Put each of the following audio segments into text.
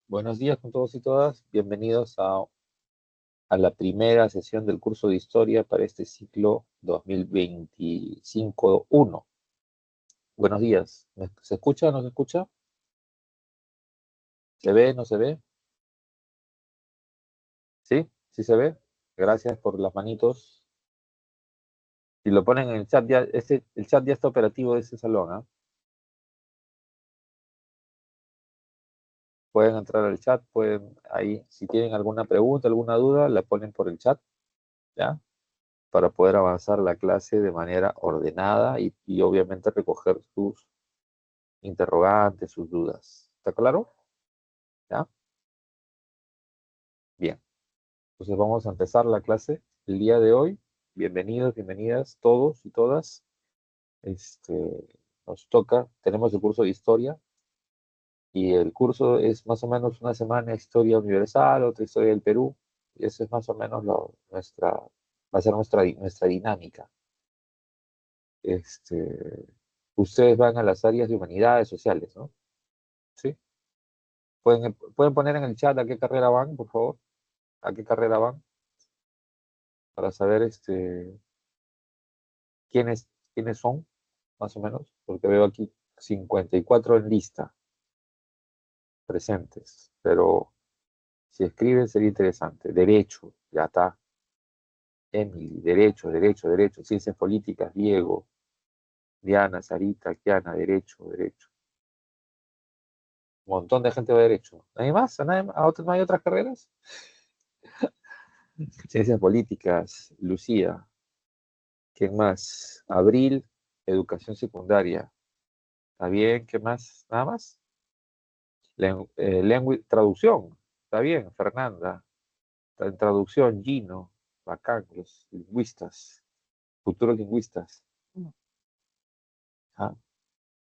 Buenos días con todos y todas. Bienvenidos a la primera sesión del curso de Historia para este ciclo 2025-1. Buenos días. ¿Se escucha o no se escucha? ¿Se ve, no se ve? ¿Sí? ¿Sí se ve? Gracias por las manitos. Si lo ponen en el chat, ya, el chat ya está operativo de ese salón, ¿ah? Pueden entrar al chat, pueden ahí, si tienen alguna pregunta, alguna duda, la ponen por el chat, ¿ya? Para poder avanzar la clase de manera ordenada y obviamente recoger sus interrogantes, sus dudas. ¿Está claro? ¿Ya? Bien. Entonces vamos a empezar la clase el día de hoy. Bienvenidos, bienvenidas todos y todas. Este, nos toca, tenemos el curso de historia y el curso es más o menos una semana de historia universal, otra historia del Perú. Y eso es más o menos va a ser nuestra dinámica. Ustedes van a las áreas de humanidades sociales, ¿no? ¿Sí? ¿Pueden poner en el chat a qué carrera van, por favor? ¿A qué carrera van? Para saber quiénes son, más o menos, porque veo aquí 54 en lista presentes, pero si escriben sería interesante. Derecho, ya está. Emily, derecho. Ciencias políticas, Diego, Diana, Sarita, Kiana, derecho. Un montón de gente va a derecho. ¿Nadie más? ¿No hay otras carreras? Ciencias políticas, Lucía. ¿Quién más? Abril, educación secundaria. ¿Está bien? ¿Qué más? ¿Nada más? Traducción. Está bien, Fernanda. En traducción, Gino. Bacán, los lingüistas. Futuros lingüistas. Ah,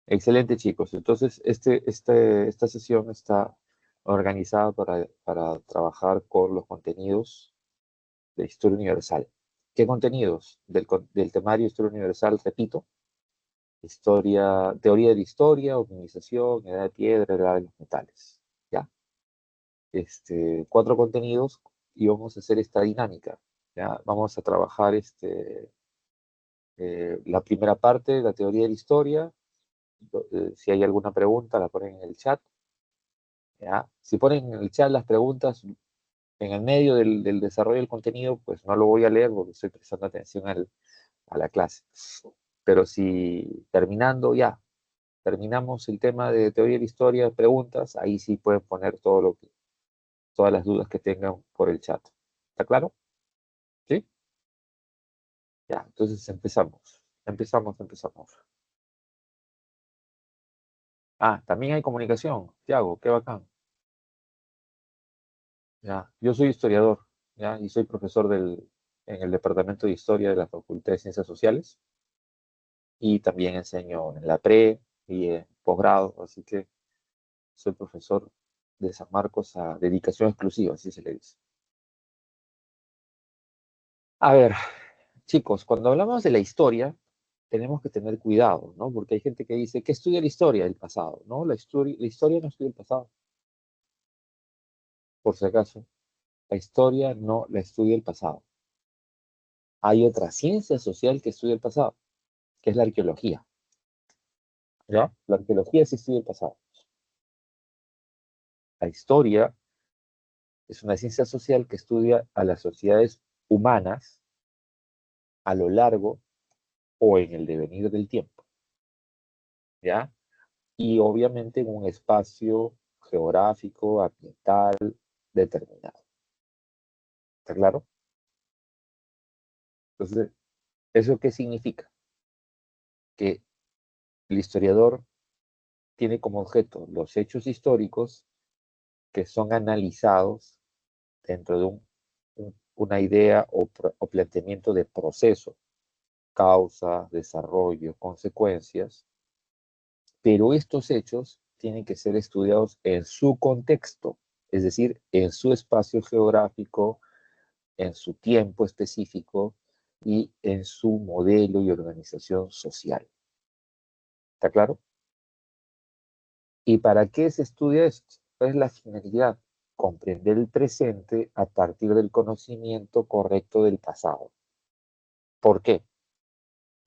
excelente, chicos. Entonces, esta sesión está organizada para trabajar con los contenidos de Historia Universal. ¿Qué contenidos? Del temario Historia Universal, repito, teoría de la historia, optimización, edad de piedra, edad de los metales. ¿Ya? Cuatro contenidos y vamos a hacer esta dinámica. ¿Ya? Vamos a trabajar la primera parte, la teoría de la historia. Si hay alguna pregunta, la ponen en el chat. ¿Ya? Si ponen en el chat las preguntas en el medio del desarrollo del contenido, pues no lo voy a leer porque estoy prestando atención a la clase. Pero si terminamos el tema de teoría de la historia, preguntas, ahí sí pueden poner todas las dudas que tengan por el chat. ¿Está claro? ¿Sí? Ya, entonces empezamos. Empezamos. Ah, también hay comunicación. Tiago, qué bacán. Ya, yo soy historiador, ya, y soy profesor en el Departamento de Historia de la Facultad de Ciencias Sociales y también enseño en la y posgrado, así que soy profesor de San Marcos a dedicación exclusiva, así se le dice. A ver, chicos, cuando hablamos de la historia, tenemos que tener cuidado, ¿no? Porque hay gente que dice, ¿qué estudia la historia del pasado? ¿No? La historia no estudia el pasado, por si acaso. La historia no la estudia el pasado. Hay otra ciencia social que estudia el pasado, que es la arqueología. ¿Ya? La arqueología sí estudia el pasado. La historia es una ciencia social que estudia a las sociedades humanas a lo largo o en el devenir del tiempo. ¿Ya? Y obviamente en un espacio geográfico, ambiental determinado. ¿Está claro? Entonces, ¿eso qué significa? Que el historiador tiene como objeto los hechos históricos que son analizados dentro de una idea o planteamiento de proceso, causa, desarrollo, consecuencias, pero estos hechos tienen que ser estudiados en su contexto, es decir, en su espacio geográfico, en su tiempo específico y en su modelo y organización social. ¿Está claro? ¿Y para qué se estudia esto? ¿Cuál es la finalidad? Comprender el presente a partir del conocimiento correcto del pasado. ¿Por qué?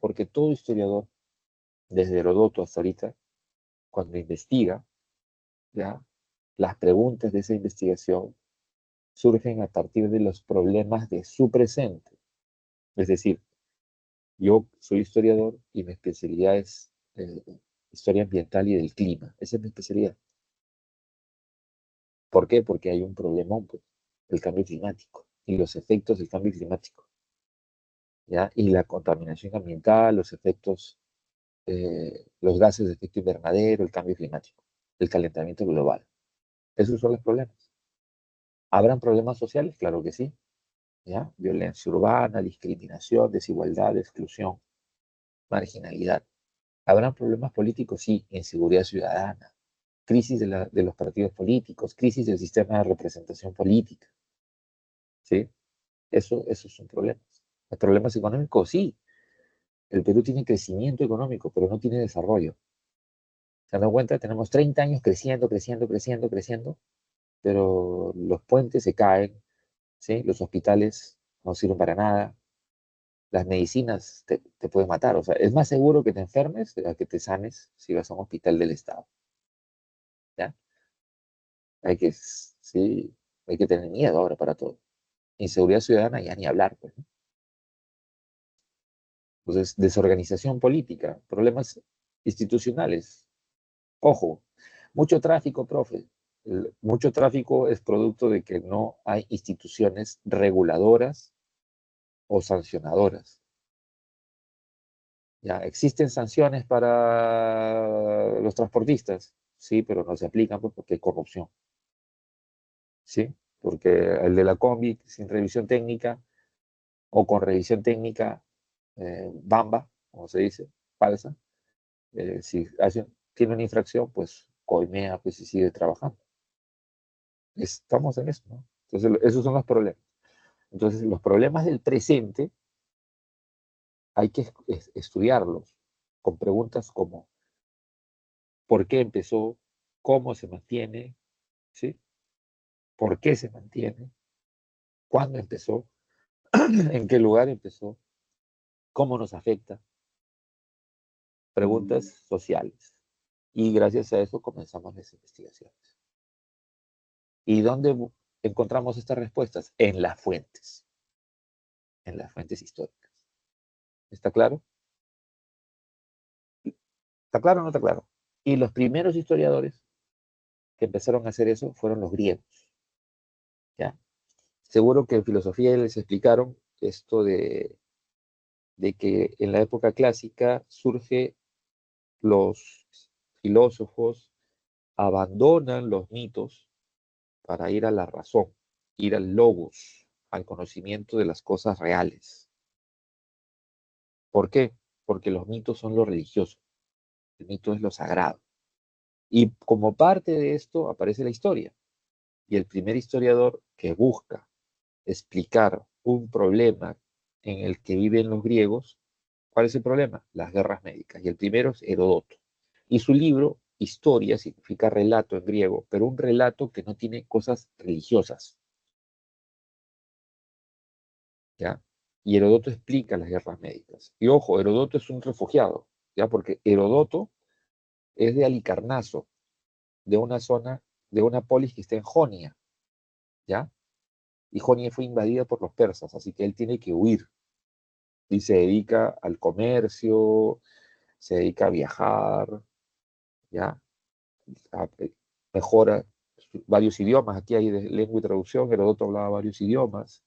Porque todo historiador, desde Herodoto hasta ahorita, cuando investiga, ¿ya? Las preguntas de esa investigación surgen a partir de los problemas de su presente. Es decir, yo soy historiador y mi especialidad es historia ambiental y del clima. Esa es mi especialidad. ¿Por qué? Porque hay un problemón, pues, el cambio climático y los efectos del cambio climático, ¿ya? Y la contaminación ambiental, los efectos, los gases de efecto invernadero, el cambio climático, el calentamiento global. Esos son los problemas. ¿Habrán problemas sociales? Claro que sí, ¿ya? Violencia urbana, discriminación, desigualdad, exclusión, marginalidad. ¿Habrán problemas políticos? Sí, inseguridad ciudadana, crisis de los partidos políticos, crisis del sistema de representación política, ¿sí? Esos son problemas. ¿Los problemas económicos? Sí. El Perú tiene crecimiento económico, pero no tiene desarrollo. ¿Se dan cuenta? Tenemos 30 años creciendo, creciendo, creciendo, creciendo, pero los puentes se caen, ¿sí? Los hospitales no sirven para nada, las medicinas te pueden matar. O sea, es más seguro que te enfermes a que te sanes si vas a un hospital del Estado, ¿ya? Sí, hay que tener miedo ahora para todo. Inseguridad ciudadana ya ni hablar, pues, ¿no? Entonces, desorganización política, problemas institucionales. Ojo, mucho tráfico, profe. Mucho tráfico es producto de que no hay instituciones reguladoras o sancionadoras. Ya, ¿existen sanciones para los transportistas? Sí, pero no se aplican, pues, porque hay corrupción. ¿Sí? Porque el de la combi sin revisión técnica o con revisión técnica bamba, como se dice, falsa, si tiene una infracción, pues coimea, pues y sigue trabajando. Estamos en eso, ¿no? Entonces, esos son los problemas. Entonces, los problemas del presente hay que estudiarlos con preguntas como ¿por qué empezó? ¿Cómo se mantiene? ¿Sí? ¿Por qué se mantiene? ¿Cuándo empezó? ¿En qué lugar empezó? ¿Cómo nos afecta? Preguntas sociales. Y gracias a eso comenzamos las investigaciones. ¿Y dónde encontramos estas respuestas? En las fuentes históricas. ¿Está claro? ¿Está claro o no está claro? Y los primeros historiadores que empezaron a hacer eso fueron los griegos, ¿ya? Seguro que en filosofía les explicaron esto de que en la época clásica surge los filósofos abandonan los mitos para ir a la razón, ir al logos, al conocimiento de las cosas reales. ¿Por qué? Porque los mitos son lo religioso, el mito es lo sagrado. Y como parte de esto aparece la historia. Y el primer historiador que busca explicar un problema en el que viven los griegos, ¿cuál es el problema? Las guerras médicas. Y el primero es Herodoto. Y su libro, Historia, significa relato en griego, pero un relato que no tiene cosas religiosas, ¿ya? Y Herodoto explica las guerras médicas. Y ojo, Herodoto es un refugiado, ¿ya? Porque Herodoto es de Halicarnaso, de una zona, de una polis que está en Jonia, ¿ya? Y Jonia fue invadida por los persas, así que él tiene que huir. Y se dedica al comercio, se dedica a viajar, ¿ya? A, mejora varios idiomas. Aquí hay de lengua y traducción, Herodoto hablaba varios idiomas,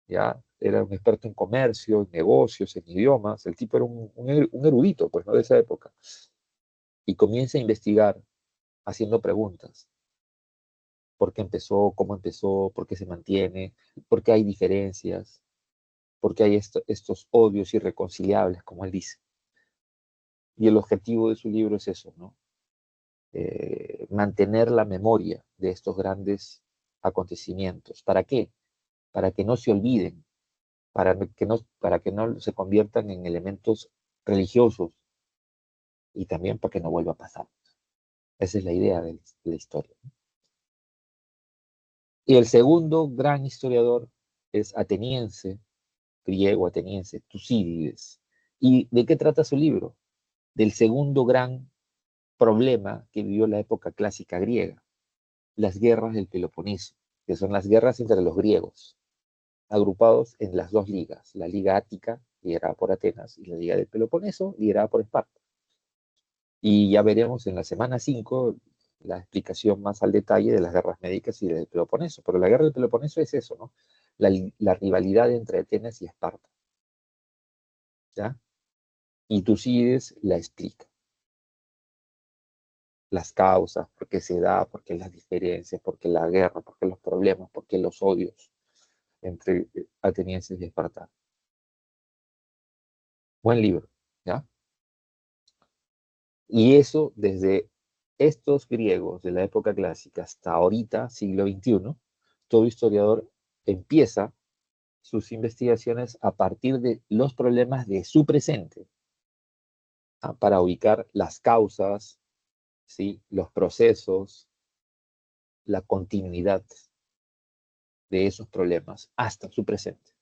¿ya? Era un experto en comercio, en negocios, en idiomas. El tipo era un erudito, pues, ¿no? De esa época. Y comienza a investigar haciendo preguntas. ¿Por qué empezó? ¿Cómo empezó? ¿Por qué se mantiene? ¿Por qué hay diferencias? ¿Por qué hay estos odios irreconciliables, como él dice? Y el objetivo de su libro es eso, ¿no? Mantener la memoria de estos grandes acontecimientos. ¿Para qué? Para que no se olviden, para que no se conviertan en elementos religiosos y también para que no vuelva a pasar. Esa es la idea de la historia. Y el segundo gran historiador es ateniense, griego ateniense, Tucídides. ¿Y de qué trata su libro? Del segundo gran problema que vivió la época clásica griega, las guerras del Peloponeso, que son las guerras entre los griegos, agrupados en las dos ligas, la Liga Ática, liderada por Atenas, y la Liga del Peloponeso, liderada por Esparta. Y ya veremos en la semana 5 la explicación más al detalle de las guerras médicas y del Peloponeso. Pero la guerra del Peloponeso es eso, ¿no? La rivalidad entre Atenas y Esparta. ¿Ya? Y Tucídides la explica. Las causas, por qué se da, por qué las diferencias, por qué la guerra, por qué los problemas, por qué los odios entre atenienses y espartanos. Buen libro, ¿ya? Y eso desde estos griegos de la época clásica hasta ahorita, siglo XXI, todo historiador empieza sus investigaciones a partir de los problemas de su presente, para ubicar las causas, ¿sí? Los procesos, la continuidad de esos problemas hasta su presente.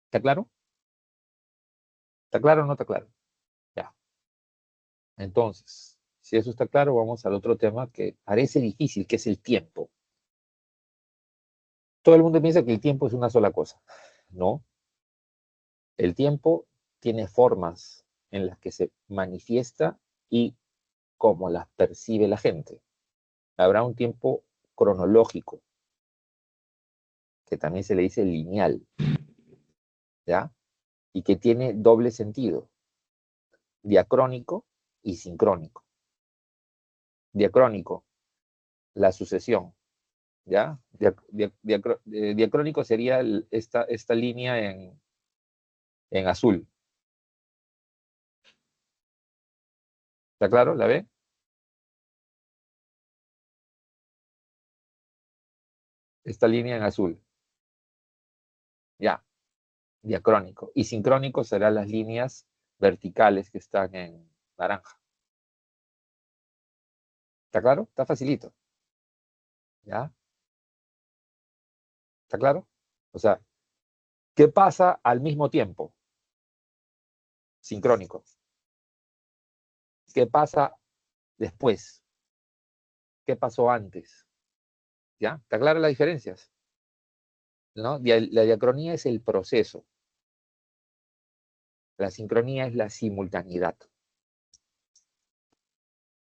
¿Está claro? ¿Está claro o no está claro? Ya. Entonces, si eso está claro, vamos al otro tema que parece difícil, que es el tiempo. Todo el mundo piensa que el tiempo es una sola cosa. No, el tiempo tiene formas en las que se manifiesta y cómo las percibe la gente. Habrá un tiempo cronológico, que también se le dice lineal, ¿ya? Y que tiene doble sentido, diacrónico y sincrónico. Diacrónico, la sucesión, ¿ya? Diacrónico sería esta línea en azul. ¿Está claro? ¿La ve? Esta línea en azul. Ya, diacrónico. Y sincrónico serán las líneas verticales que están en naranja. ¿Está claro? Está facilito. ¿Ya? ¿Está claro? O sea, ¿qué pasa al mismo tiempo? Sincrónico. ¿Qué pasa después? ¿Qué pasó antes? ¿Ya? ¿Está clara las diferencias? ¿No? La diacronía es el proceso. La sincronía es la simultaneidad.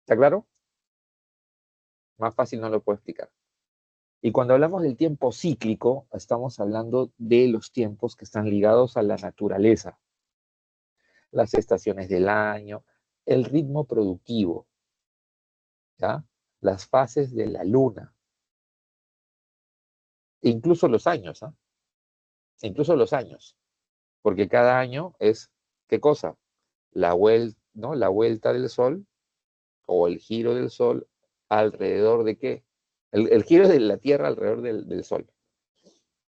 ¿Está claro? Más fácil no lo puedo explicar. Y cuando hablamos del tiempo cíclico, estamos hablando de los tiempos que están ligados a la naturaleza, las estaciones del año, el ritmo productivo, ¿ya? Las fases de la luna, e incluso los años, ¿ah? Incluso los años, porque cada año es, ¿qué cosa? La vuelta, ¿no? La vuelta del sol o el giro del sol alrededor de qué? El giro de la Tierra alrededor del sol,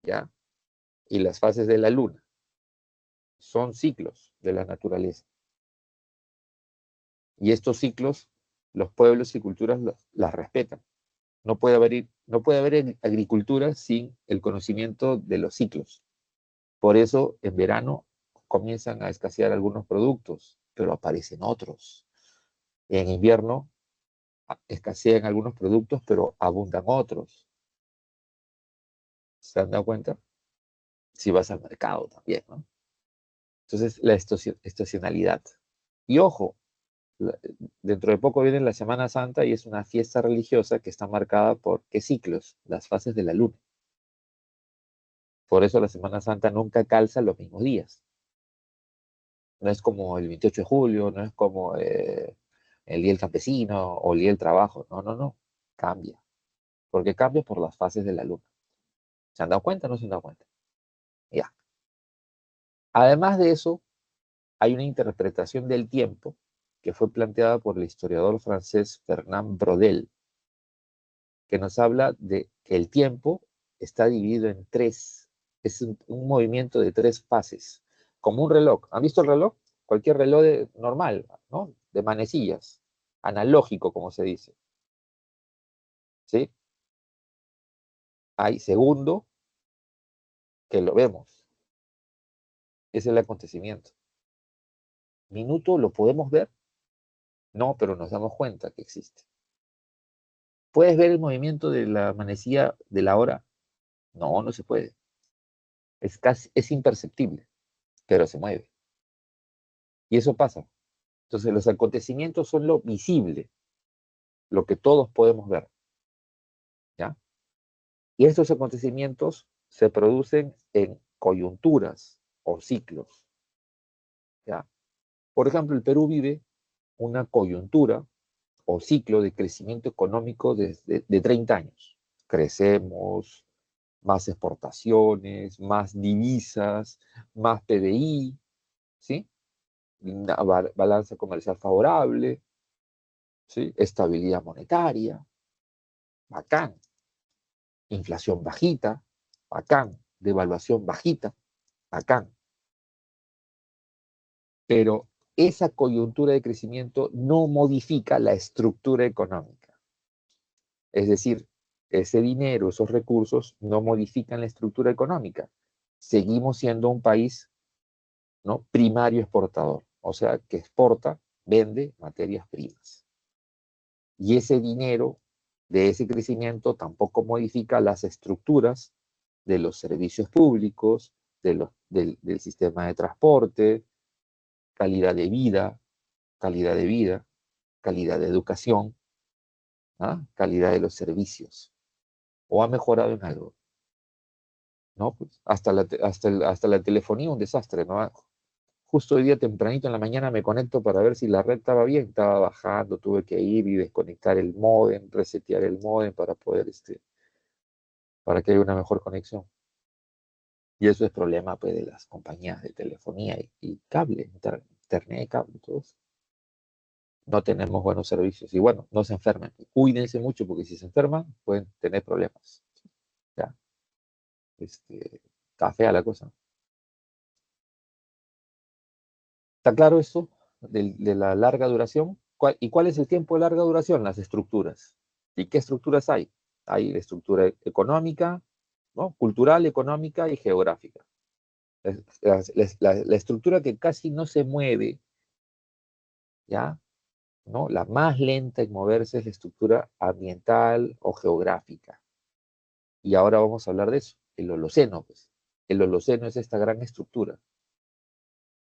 ¿ya? Y las fases de la luna son ciclos de la naturaleza. Y estos ciclos, los pueblos y culturas las respetan. No puede haber agricultura sin el conocimiento de los ciclos. Por eso, en verano comienzan a escasear algunos productos, pero aparecen otros. En invierno escasean algunos productos, pero abundan otros. ¿Se han dado cuenta? Si vas al mercado también, ¿no? Entonces, la estacionalidad. Y ojo, dentro de poco viene la Semana Santa y es una fiesta religiosa que está marcada por qué ciclos, las fases de la luna. Por eso la Semana Santa nunca calza los mismos días. No es como el 28 de julio, no es como el Día del Campesino o el Día del Trabajo. No, no, no. Cambia. Porque cambia por las fases de la luna. ¿Se han dado cuenta o no se han dado cuenta? Ya. Además de eso, hay una interpretación del tiempo que fue planteada por el historiador francés Fernand Braudel, que nos habla de que el tiempo está dividido en tres, es un movimiento de tres fases, como un reloj. ¿Han visto el reloj? Cualquier reloj normal, ¿no? De manecillas, analógico, como se dice, ¿sí? hay segundo que lo vemos. Es el acontecimiento. Minuto, ¿lo podemos ver? No, pero nos damos cuenta que existe. ¿Puedes ver el movimiento de la manecilla de la hora? No, no se puede. Es imperceptible, pero se mueve. Y eso pasa. Entonces los acontecimientos son lo visible, lo que todos podemos ver, ¿ya? Y estos acontecimientos se producen en coyunturas o ciclos, ¿ya? Por ejemplo, el Perú vive una coyuntura o ciclo de crecimiento económico de 30 años. Crecemos, más exportaciones, más divisas, más PBI, ¿sí? Una balanza comercial favorable, ¿sí? Estabilidad monetaria, bacán. Inflación bajita, bacán. Devaluación bajita, bacán. Pero esa coyuntura de crecimiento no modifica la estructura económica. Es decir, ese dinero, esos recursos no modifican la estructura económica. Seguimos siendo un país, ¿no?, primario exportador, o sea, que exporta, vende materias primas. Y ese dinero de ese crecimiento tampoco modifica las estructuras de los servicios públicos, del sistema de transporte, calidad de vida, calidad de vida, calidad de educación, ¿ah?, calidad de los servicios. ¿O ha mejorado en algo? No, pues hasta la telefonía un desastre, ¿no? Justo hoy día tempranito en la mañana me conecto para ver si la red estaba bien, estaba bajando, tuve que ir y desconectar el módem, resetear el módem para poder, para que haya una mejor conexión. Y eso es problema, pues, de las compañías de telefonía y cable, internet, cable, todos. No tenemos buenos servicios. Y bueno, no se enfermen. Cuídense mucho porque si se enferman pueden tener problemas. Ya, está fea la cosa. ¿Está claro esto de la larga duración? ¿Y cuál es el tiempo de larga duración? Las estructuras. ¿Y qué estructuras hay? Hay la estructura económica, ¿no?, cultural, económica y geográfica. La estructura que casi no se mueve, ¿ya?, ¿no? La más lenta en moverse es la estructura ambiental o geográfica. Y ahora vamos a hablar de eso, el Holoceno, pues. El Holoceno es esta gran estructura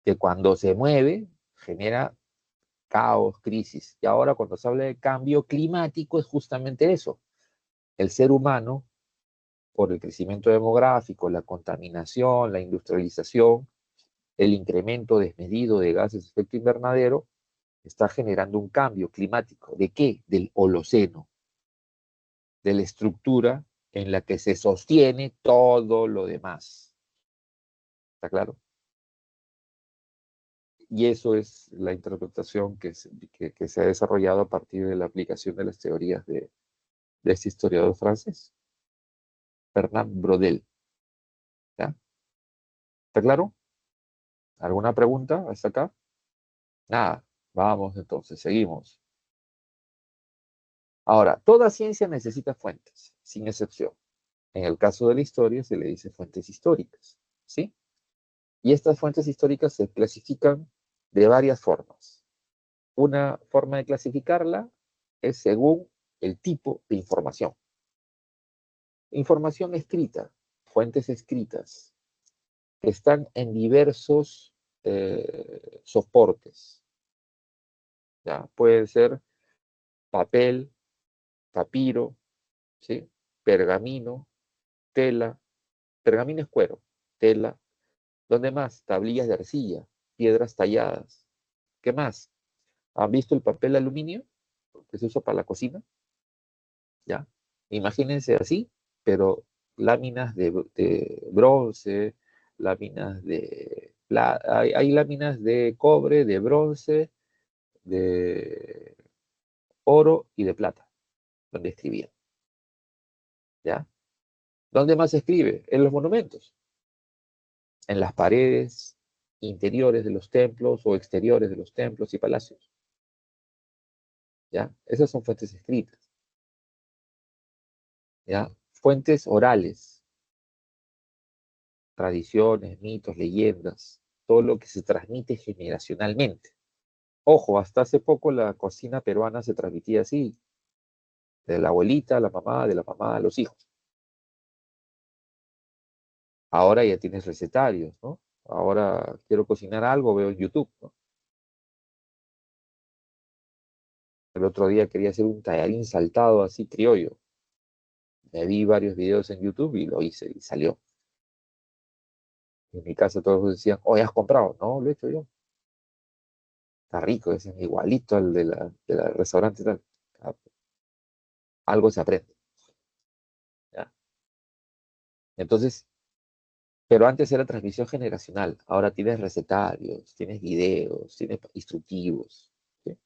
que cuando se mueve genera caos, crisis. Y ahora cuando se habla de cambio climático es justamente eso. El ser humano, por el crecimiento demográfico, la contaminación, la industrialización, el incremento desmedido de gases de efecto invernadero, está generando un cambio climático. ¿De qué? Del Holoceno, de la estructura en la que se sostiene todo lo demás. ¿Está claro? Y eso es la interpretación que se ha desarrollado a partir de la aplicación de las teorías de este historiador francés, Bernard Brodel. ¿Ya? ¿Está claro? ¿Alguna pregunta hasta acá? Nada. Vamos entonces, seguimos. Ahora, toda ciencia necesita fuentes, sin excepción. En el caso de la historia se le dice fuentes históricas, ¿sí? Y estas fuentes históricas se clasifican de varias formas. Una forma de clasificarla es según el tipo de información. Información escrita, fuentes escritas, que están en diversos soportes. ¿Ya? Pueden ser papel, papiro, ¿sí?, pergamino, tela. Pergamino es cuero, tela. ¿Dónde más? Tablillas de arcilla, piedras talladas. ¿Qué más? ¿Han visto el papel aluminio que se usa para la cocina? ¿Ya? Imagínense así, pero láminas de bronce, láminas de plata, hay láminas de cobre, de bronce, de oro y de plata, donde escribían. ¿Ya? ¿Dónde más se escribe? En los monumentos, en las paredes interiores de los templos o exteriores de los templos y palacios. ¿Ya? Esas son fuentes escritas. ¿Ya? fuentes orales, tradiciones, mitos, leyendas, todo lo que se transmite generacionalmente. Ojo, hasta hace poco la cocina peruana se transmitía así, de la abuelita a la mamá, de la mamá a los hijos. Ahora ya tienes recetarios, ¿no? Ahora quiero cocinar algo, veo en YouTube, ¿no? El otro día quería hacer un tallarín saltado así criollo. Me vi varios videos en YouTube y lo hice y salió. En mi casa todos decían, oh, ¿ya has comprado? No, lo he hecho yo. Está rico, es igualito al de la restaurante y tal. Ah, algo se aprende, ¿ya? Entonces, pero antes era transmisión generacional. Ahora tienes recetarios, tienes videos, tienes instructivos, ¿sí?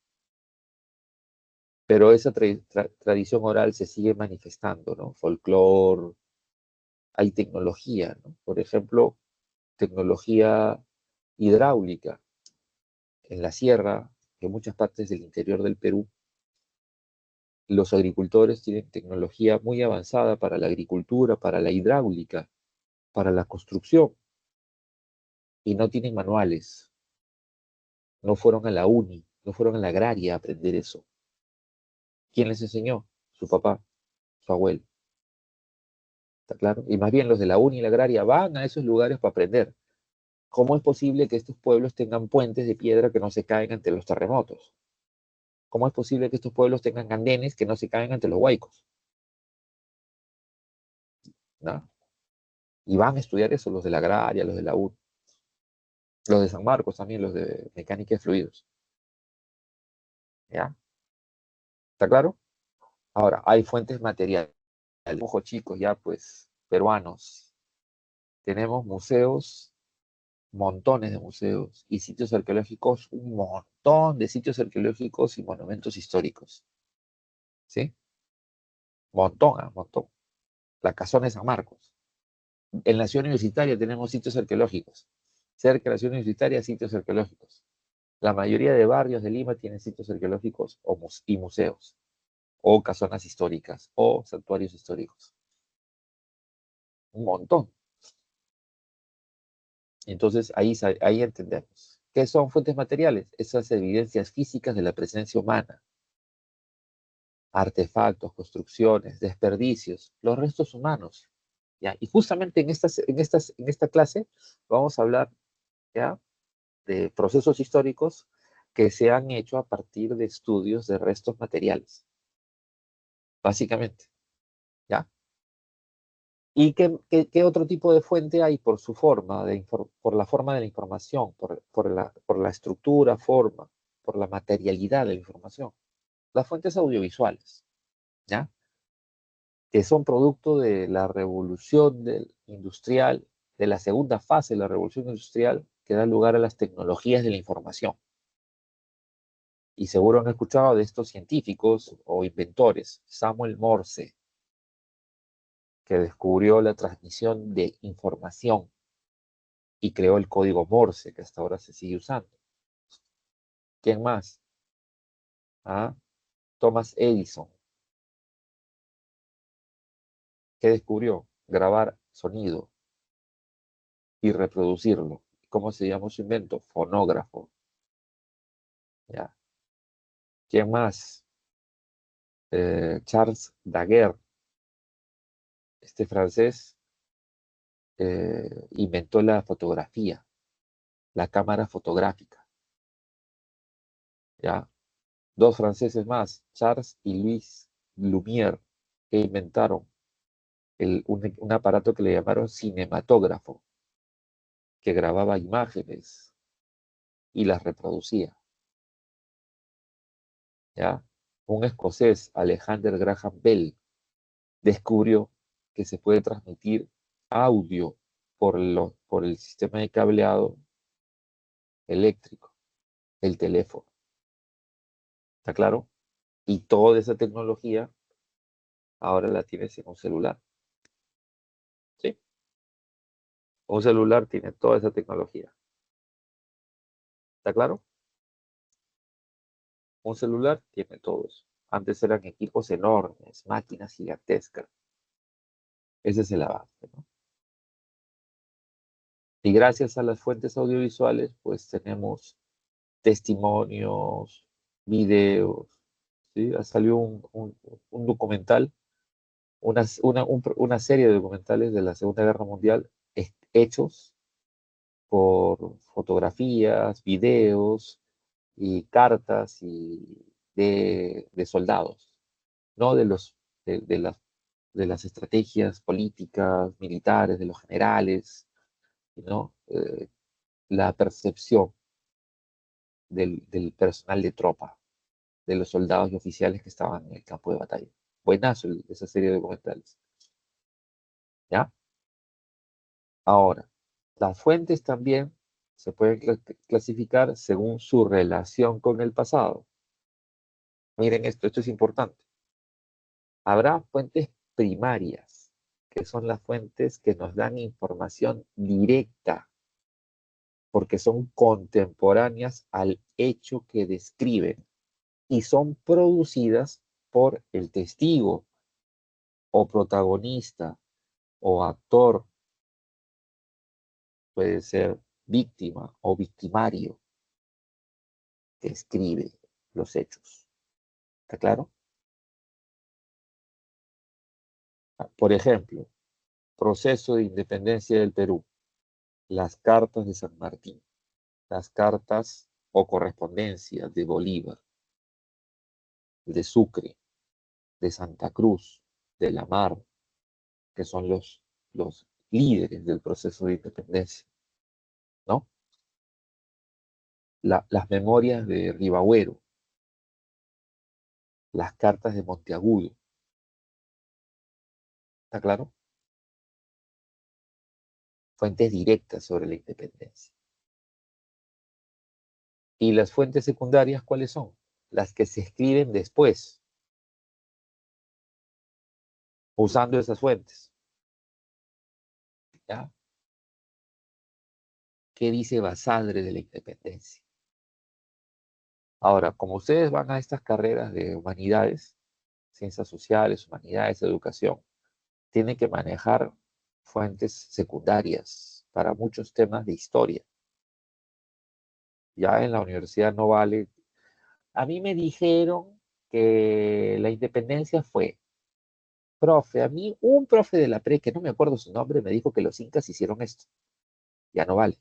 Pero esa tradición oral se sigue manifestando, ¿no? Folclore, hay tecnología, ¿no? Por ejemplo, tecnología hidráulica en la sierra, en muchas partes del interior del Perú. Los agricultores tienen tecnología muy avanzada para la agricultura, para la hidráulica, para la construcción, y no tienen manuales, no fueron a la uni, no fueron a la agraria a aprender eso. ¿Quién les enseñó? Su papá, su abuelo, ¿está claro? Y más bien los de la uni y la agraria van a esos lugares para aprender. ¿Cómo es posible que estos pueblos tengan puentes de piedra que no se caen ante los terremotos? ¿Cómo es posible que estos pueblos tengan andenes que no se caen ante los huaicos? ¿No? Y van a estudiar eso los de la agraria, los de la uni, los de San Marcos también, los de mecánica de fluidos. ¿Ya? ¿Está claro? Ahora, hay fuentes materiales. Ojo, chicos, ya pues, peruanos. Tenemos museos, montones de museos y sitios arqueológicos, un montón de sitios arqueológicos y monumentos históricos. ¿Sí? Montón, montón. La Casona de San Marcos. En la ciudad universitaria tenemos sitios arqueológicos. Cerca de la ciudad universitaria, sitios arqueológicos. La mayoría de barrios de Lima tienen sitios arqueológicos y museos, o casonas históricas, o santuarios históricos. Un montón. Entonces ahí entendemos. ¿Qué son fuentes materiales? Esas evidencias físicas de la presencia humana, artefactos, construcciones, desperdicios, los restos humanos. ¿Ya? Y justamente en esta clase vamos a hablar, ¿ya?, de procesos históricos que se han hecho a partir de estudios de restos materiales, básicamente. ¿Ya? ¿Y qué otro tipo de fuente hay por su forma, por la forma de la información, por la estructura, forma, por la materialidad de la información? Las fuentes audiovisuales, ¿ya? Que son producto de la revolución industrial, de la segunda fase de la revolución industrial, que da lugar a las tecnologías de la información. Y seguro han escuchado de estos científicos o inventores. Samuel Morse, que descubrió la transmisión de información y creó el código Morse, que hasta ahora se sigue usando. ¿Quién más? ¿Ah? Thomas Edison, que descubrió grabar sonido y reproducirlo. ¿Cómo se llama su invento? Fonógrafo. ¿Ya? ¿Quién más? Charles Daguerre, este francés, inventó la fotografía, la cámara fotográfica. ¿Ya? Dos franceses más, Charles y Louis Lumière, que inventaron un aparato que le llamaron cinematógrafo, que grababa imágenes y las reproducía. ¿Ya? Un escocés, Alexander Graham Bell, descubrió que se puede transmitir audio por el sistema de cableado eléctrico, el teléfono. ¿Está claro? Y toda esa tecnología ahora la tienes en un celular. ¿Sí? Un celular tiene toda esa tecnología. ¿Está claro? Un celular tiene todo eso. Antes eran equipos enormes, máquinas gigantescas. Ese es el avance, ¿no? Y gracias a las fuentes audiovisuales, pues tenemos testimonios, videos, ¿sí? Salió un documental, una serie de documentales de la Segunda Guerra Mundial hechos por fotografías, videos y cartas de soldados, no de los de las estrategias políticas, militares, de los generales, ¿no? La percepción del personal de tropa, de los soldados y oficiales que estaban en el campo de batalla. Buenazo esa serie de documentales. ¿Ya? Ahora, las fuentes también se pueden clasificar según su relación con el pasado. Miren esto es importante. Habrá fuentes primarias, que son las fuentes que nos dan información directa, porque son contemporáneas al hecho que describen y son producidas por el testigo o protagonista o actor, puede ser víctima o victimario que escribe los hechos. ¿Está claro? Por ejemplo, proceso de independencia del Perú, las cartas de San Martín, las cartas o correspondencia de Bolívar, de Sucre, de Santa Cruz, de La Mar, que son los líderes del proceso de independencia, ¿no? Las memorias de Ribagüero, las cartas de Monteagudo, ¿está claro? Fuentes directas sobre la independencia. ¿Y las fuentes secundarias cuáles son? Las que se escriben después, usando esas fuentes. ¿Ya? ¿Qué dice Basadre de la independencia? Ahora, como ustedes van a estas carreras de humanidades, ciencias sociales, humanidades, educación, tienen que manejar fuentes secundarias para muchos temas de historia. Ya en la universidad no vale. A mí me dijeron que la independencia fue, profe, a mí un profe de la pre, que no me acuerdo su nombre, me dijo que los incas hicieron esto. Ya no vale.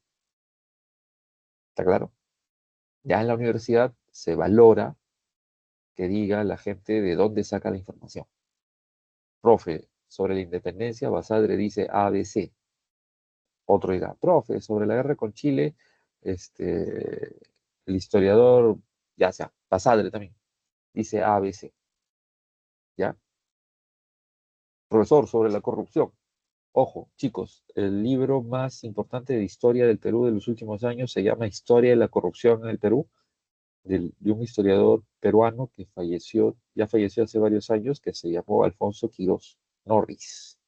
¿Está claro? Ya en la universidad se valora que diga la gente de dónde saca la información. Profe, sobre la independencia, Basadre dice ABC. Otro dirá, profe, sobre la guerra con Chile, el historiador, ya sea, Basadre también, dice ABC. ¿Ya? Profesor, sobre la corrupción. Ojo, chicos, el libro más importante de historia del Perú de los últimos años se llama Historia de la corrupción en el Perú, de un historiador peruano que falleció, ya falleció hace varios años, que se llamó Alfonso Quirós Norris.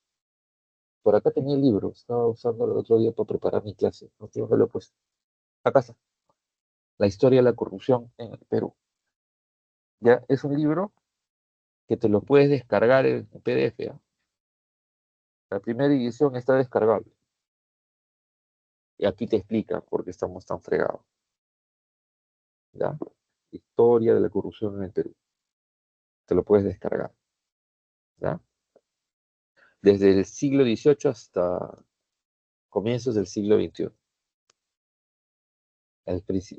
Por acá tenía el libro, estaba usándolo el otro día para preparar mi clase. No tengo que lo he puesto. Acá está. La historia de la corrupción en el Perú. Ya es un libro que te lo puedes descargar en PDF. ¿Ya? La primera edición está descargable. Y aquí te explica por qué estamos tan fregados. ¿Ya? Historia de la corrupción en el Perú. Te lo puedes descargar. ¿Ya? Desde el siglo XVIII hasta comienzos del siglo XXI.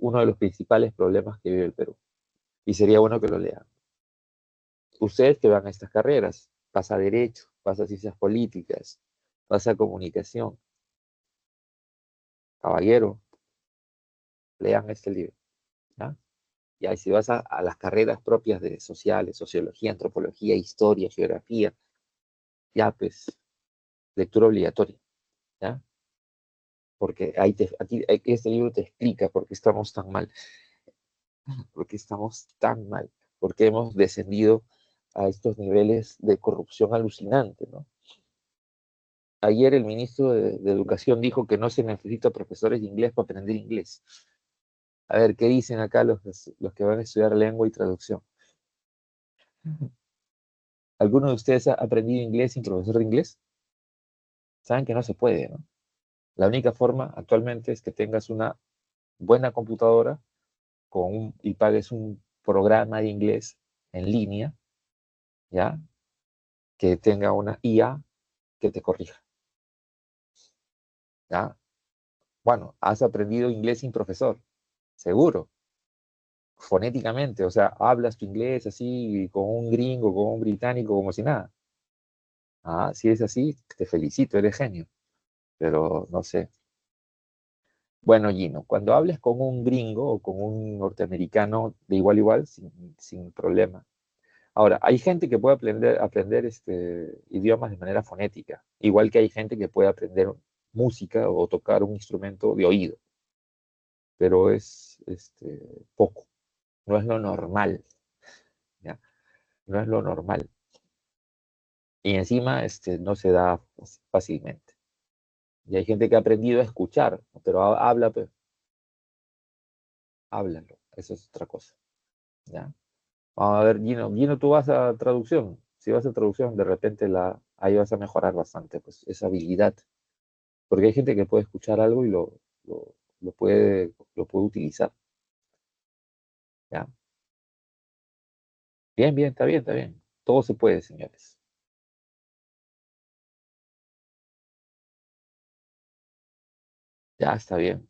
Uno de los principales problemas que vive el Perú. Y sería bueno que lo lean. Ustedes que van a estas carreras, pasa Derecho, pasa Ciencias Políticas, pasa Comunicación. Caballero, lean este libro. ¿Ya? Y ahí si vas a las carreras propias de sociales, sociología, antropología, historia, geografía, ya pues, lectura obligatoria. ¿Ya? Porque este libro te explica por qué estamos tan mal, por qué estamos tan mal, por qué hemos descendido a estos niveles de corrupción alucinante, ¿no? Ayer el ministro de Educación dijo que no se necesita profesores de inglés para aprender inglés. A ver, ¿qué dicen acá los que van a estudiar lengua y traducción? ¿Alguno de ustedes ha aprendido inglés sin profesor de inglés? saben que no se puede, ¿no? La única forma actualmente es que tengas una buena computadora y pagues un programa de inglés en línea, ¿ya? Que tenga una IA que te corrija, ¿ya? Bueno, has aprendido inglés sin profesor, seguro, fonéticamente, o sea, hablas tu inglés así con un gringo, con un británico, como si nada. Ah, si es así, te felicito, eres genio, pero no sé. Bueno, Gino, cuando hables con un gringo o con un norteamericano de igual a igual, sin problema. Ahora, hay gente que puede aprender idiomas de manera fonética, igual que hay gente que puede aprender música o tocar un instrumento de oído, pero es poco, no es lo normal, ¿ya? No es lo normal. Y encima no se da fácilmente. Y hay gente que ha aprendido a escuchar, pero habla, pues, háblalo, eso es otra cosa, ¿ya? Vamos a ver, Gino, Gino, tú vas a traducción. Si vas a traducción, de repente ahí vas a mejorar bastante, pues, esa habilidad. Porque hay gente que puede escuchar algo y lo puede utilizar, ¿ya? Bien, bien, está bien, está bien. Todo se puede, señores. Ya está bien.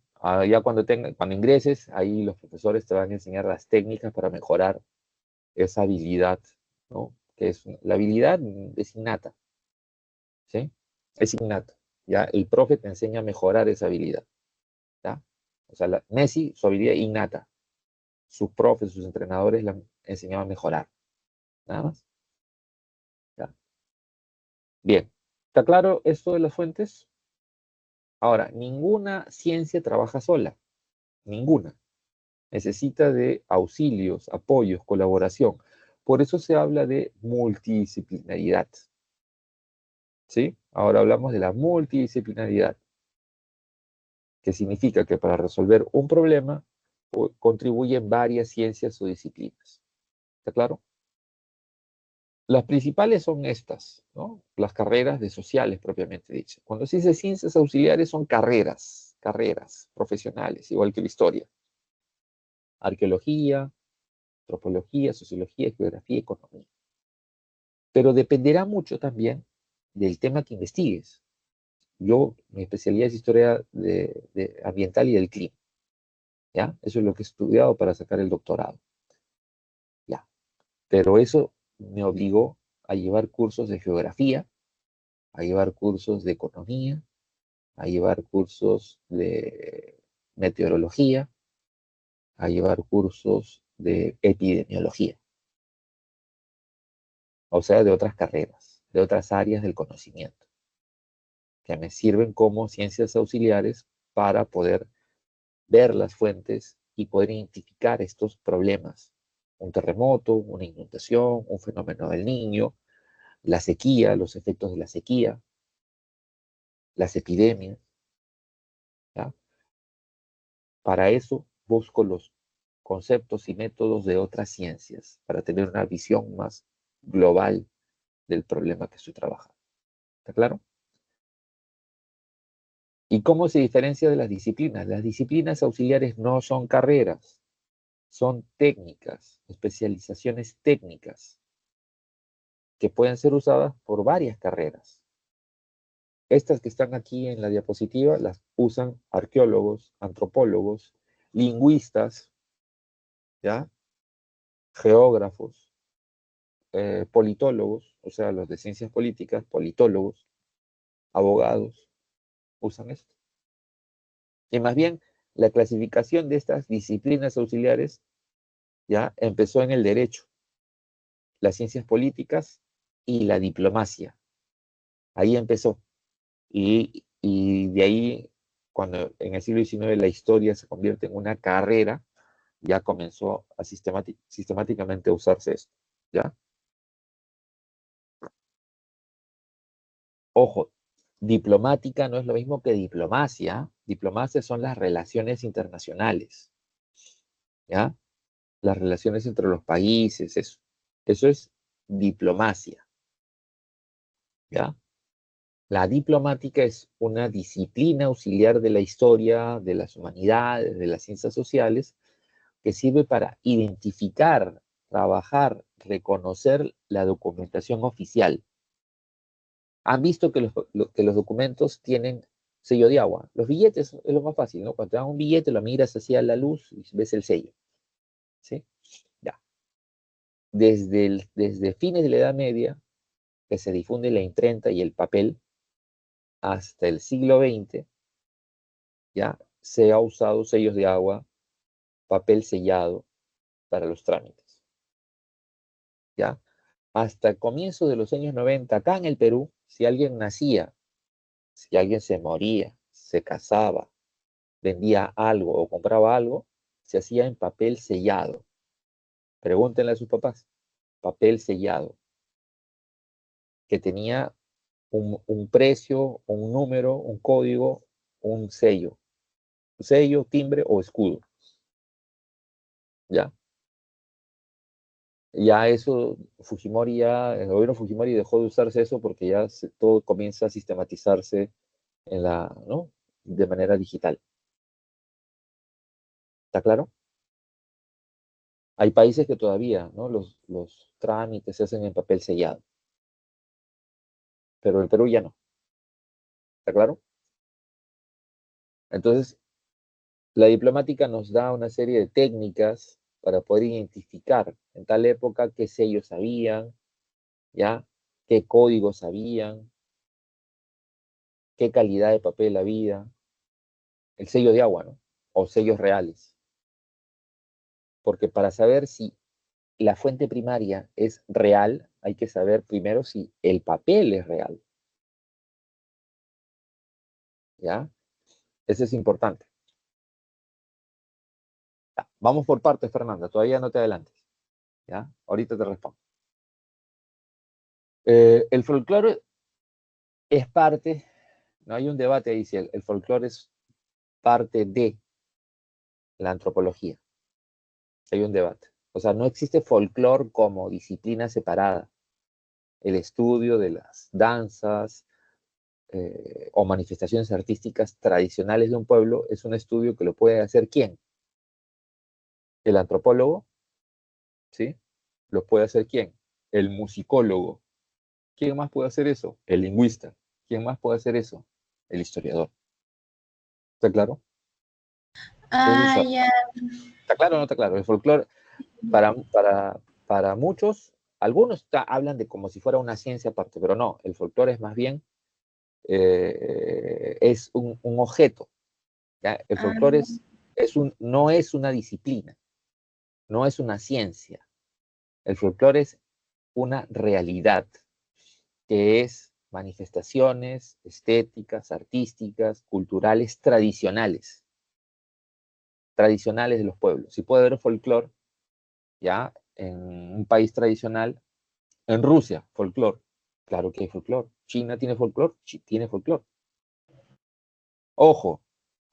Ya cuando ingreses, ahí los profesores te van a enseñar las técnicas para mejorar esa habilidad, ¿no? La habilidad es innata, ¿sí? Es innata. Ya el profe te enseña a mejorar esa habilidad, ¿ya? O sea, Messi, su habilidad innata. Sus profes, sus entrenadores le han enseñado a mejorar, nada más. ¿Ya? Bien. ¿Está claro esto de las fuentes? Ahora, ninguna ciencia trabaja sola, ninguna. Necesita de auxilios, apoyos, colaboración. Por eso se habla de multidisciplinaridad, ¿sí? Ahora hablamos de la multidisciplinaridad, que significa que para resolver un problema contribuyen varias ciencias o disciplinas. ¿Está claro? Las principales son estas, ¿no? Las carreras de sociales propiamente dichas. Cuando se dice ciencias auxiliares son carreras profesionales, igual que la historia. Arqueología, antropología, sociología, geografía, economía. Pero dependerá mucho también del tema que investigues. Mi especialidad es historia ambiental y del clima, ¿ya? Eso es lo que he estudiado para sacar el doctorado, ¿ya? Pero eso me obligó a llevar cursos de geografía, a llevar cursos de economía, a llevar cursos de meteorología, a llevar cursos de epidemiología, o sea, de otras carreras, de otras áreas del conocimiento, que me sirven como ciencias auxiliares para poder ver las fuentes y poder identificar estos problemas. Un terremoto, una inundación, un fenómeno del niño, la sequía, los efectos de la sequía, las epidemias, ¿ya? Para eso busco los conceptos y métodos de otras ciencias, para tener una visión más global del problema que estoy trabajando. ¿Está claro? ¿Y cómo se diferencia de las disciplinas? Las disciplinas auxiliares no son carreras, son técnicas, especializaciones técnicas que pueden ser usadas por varias carreras. Estas que están aquí en la diapositiva las usan arqueólogos, antropólogos, lingüistas, ¿ya? Geógrafos, politólogos, o sea, los de ciencias políticas, politólogos, abogados, usan esto. Y más bien, la clasificación de estas disciplinas auxiliares ya empezó en el derecho, las ciencias políticas y la diplomacia. Ahí empezó. Y de ahí, cuando en el siglo XIX la historia se convierte en una carrera, ya comenzó a sistemáticamente a usarse esto, ¿ya? Ojo, diplomática no es lo mismo que diplomacia. Diplomacia son las relaciones internacionales, ¿ya? Las relaciones entre los países, eso. Eso es diplomacia, ¿ya? La diplomática es una disciplina auxiliar de la historia, de las humanidades, de las ciencias sociales, que sirve para identificar, trabajar, reconocer la documentación oficial. Han visto que los documentos tienen sello de agua. Los billetes es lo más fácil, ¿no? Cuando te dan un billete, lo miras hacia la luz y ves el sello, ¿sí? Ya. Desde fines de la Edad Media, que se difunde la imprenta y el papel, hasta el siglo XX, ya se ha usado sellos de agua, papel sellado para los trámites, ¿ya? Hasta el comienzo de los años 90, acá en el Perú, si alguien nacía, si alguien se moría, se casaba, vendía algo o compraba algo, se hacía en papel sellado. Pregúntenle a sus papás, papel sellado, que tenía un precio, un número, un código, un sello, timbre o escudo, ¿ya? Ya eso, el gobierno Fujimori dejó de usarse eso porque ya todo comienza a sistematizarse ¿no? De manera digital. ¿Está claro? Hay países que todavía, ¿no? Los trámites se hacen en papel sellado, pero el Perú ya no. ¿Está claro? Entonces, la diplomática nos da una serie de técnicas para poder identificar en tal época qué sellos habían, ¿ya? Qué códigos habían, qué calidad de papel había, el sello de agua, ¿no? O sellos reales. Porque para saber si la fuente primaria es real, hay que saber primero si el papel es real, ¿ya? Eso es importante. Ya, vamos por partes, Fernanda, todavía no te adelantes, ¿ya? Ahorita te respondo. El folclore es parte, no hay un debate ahí si el folclore es parte de la antropología. Hay un debate. O sea, no existe folclore como disciplina separada. El estudio de las danzas o manifestaciones artísticas tradicionales de un pueblo es un estudio que lo puede hacer ¿quién? El antropólogo, ¿sí? Lo puede hacer ¿quién? El musicólogo. ¿Quién más puede hacer eso? El lingüista. ¿Quién más puede hacer eso? El historiador. ¿Está claro? Ah, Entonces, ya. ¿está claro o no está claro? El folclore, para, para, para muchos, algunos hablan de como si fuera una ciencia aparte, pero no, el folclore es más bien, es un objeto. ¿Ya? El Ah, folclore no es una disciplina, no es una ciencia. El folclore es una realidad, que es manifestaciones estéticas, artísticas, culturales, tradicionales de los pueblos. Si puede haber folclore, ya, en un país tradicional, en Rusia, folclore, claro que hay folclore. China tiene folclore, tiene folclore. Ojo,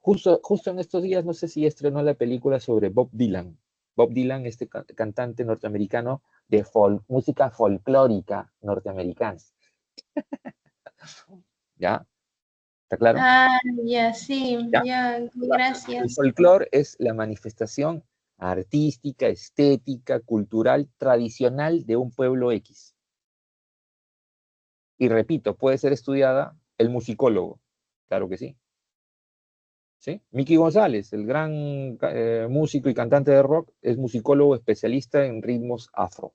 justo en estos días, no sé si estrenó la película sobre Bob Dylan. Bob Dylan, este cantante norteamericano de música folclórica norteamericana. ¿Ya? ¿Está claro? ah, ya, sí, ¿Ya? ya, El gracias. folclore es la manifestación artística, estética, cultural, tradicional de un pueblo X. Y repito, puede ser estudiada el musicólogo. Claro que sí. ¿Sí? Miki González, el gran músico y cantante de rock, es musicólogo especialista en ritmos afro.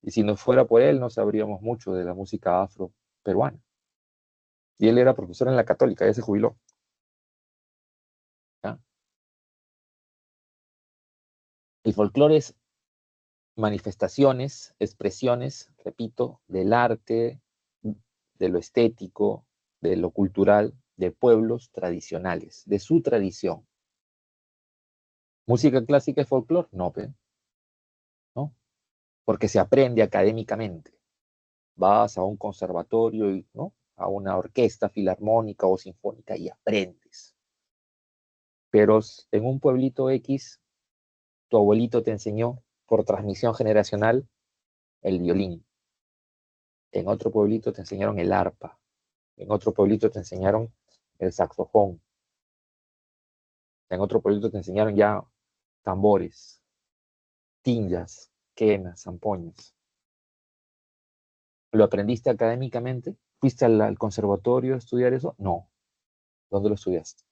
Y si no fuera por él, no sabríamos mucho de la música afro peruana. Y él era profesor en la Católica, ya se jubiló. ¿Ya? El folclore es manifestaciones, expresiones, repito, del arte, de lo estético, de lo cultural, de pueblos tradicionales, de su tradición. ¿Música clásica es folclore? No, ¿no? Porque se aprende académicamente. Vas a un conservatorio, ¿no? A una orquesta filarmónica o sinfónica y aprendes. Pero en un pueblito X, tu abuelito te enseñó por transmisión generacional el violín. En otro pueblito te enseñaron el arpa. En otro pueblito te enseñaron el saxofón. En otro pueblito te enseñaron ya tambores, tinjas, quenas, zampoñas. ¿Lo aprendiste académicamente? ¿Fuiste al conservatorio a estudiar eso? No. ¿Dónde lo estudiaste?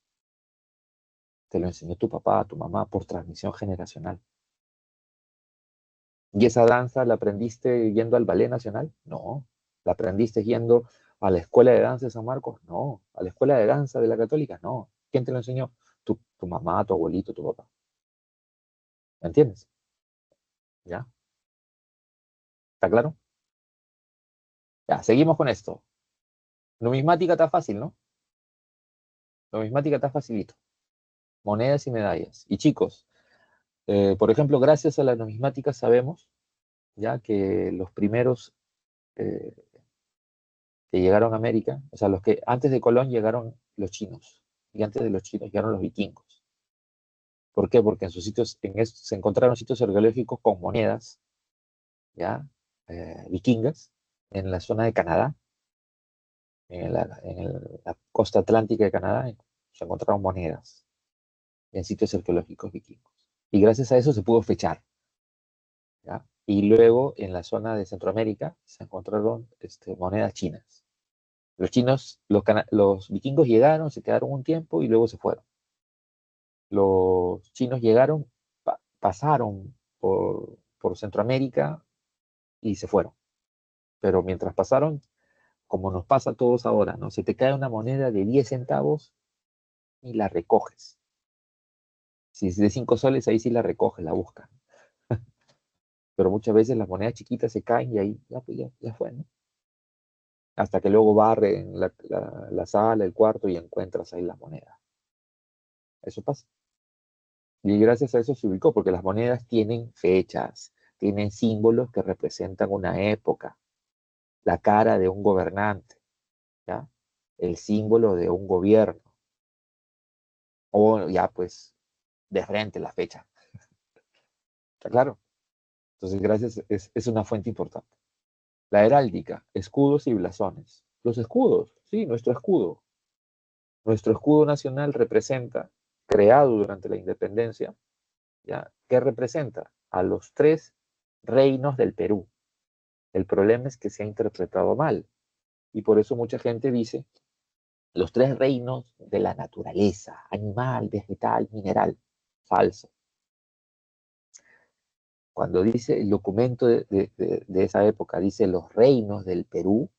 Te lo enseñó tu papá, tu mamá, por transmisión generacional. ¿Y esa danza la aprendiste yendo al Ballet Nacional? No. ¿La aprendiste yendo a la Escuela de Danza de San Marcos? No. ¿A la Escuela de Danza de la Católica? No. ¿Quién te lo enseñó? Tu mamá, tu abuelito, tu papá. ¿Me entiendes? ¿Ya? ¿Está claro? Ya, seguimos con esto. Numismática está fácil, ¿no? Numismática está facilito. Monedas y medallas. Y chicos, por ejemplo, gracias a la numismática sabemos ya que los primeros eh, que llegaron a América, o sea, los que antes de Colón llegaron los chinos, y antes de los chinos llegaron los vikingos. ¿Por qué? Porque en sus sitios, se encontraron sitios arqueológicos con monedas, ¿ya? Vikingas, en la zona de Canadá, la costa atlántica de Canadá, se encontraron monedas en sitios arqueológicos vikingos. Y gracias a eso se pudo fechar, ¿ya? Y luego en la zona de Centroamérica se encontraron monedas chinas. Los chinos, los vikingos llegaron, se quedaron un tiempo y luego se fueron. Los chinos llegaron, pasaron por Centroamérica y se fueron. Pero mientras pasaron, como nos pasa a todos ahora, ¿no? Se te cae una moneda de 10 centavos y la recoges. Si es de 5 soles, ahí sí la recoges, la buscas. Pero muchas veces las monedas chiquitas se caen y ahí ya, pues ya fue, ¿no? Hasta que luego barren la sala, el cuarto y encuentras ahí las monedas. Eso pasa. Y gracias a eso se ubicó, porque las monedas tienen fechas, tienen símbolos que representan una época, la cara de un gobernante, ¿ya? El símbolo de un gobierno, o ya pues de frente la fecha. ¿Está claro? Entonces, gracias, es una fuente importante. La heráldica, escudos y blasones. Los escudos, sí, nuestro escudo. Nuestro escudo nacional representa, creado durante la independencia, ¿ya? ¿Qué representa? A los 3 reinos del Perú. El problema es que se ha interpretado mal y por eso mucha gente dice los 3 reinos de la naturaleza, animal, vegetal, mineral. Falso. Cuando dice el documento de esa época, dice los reinos del Perú,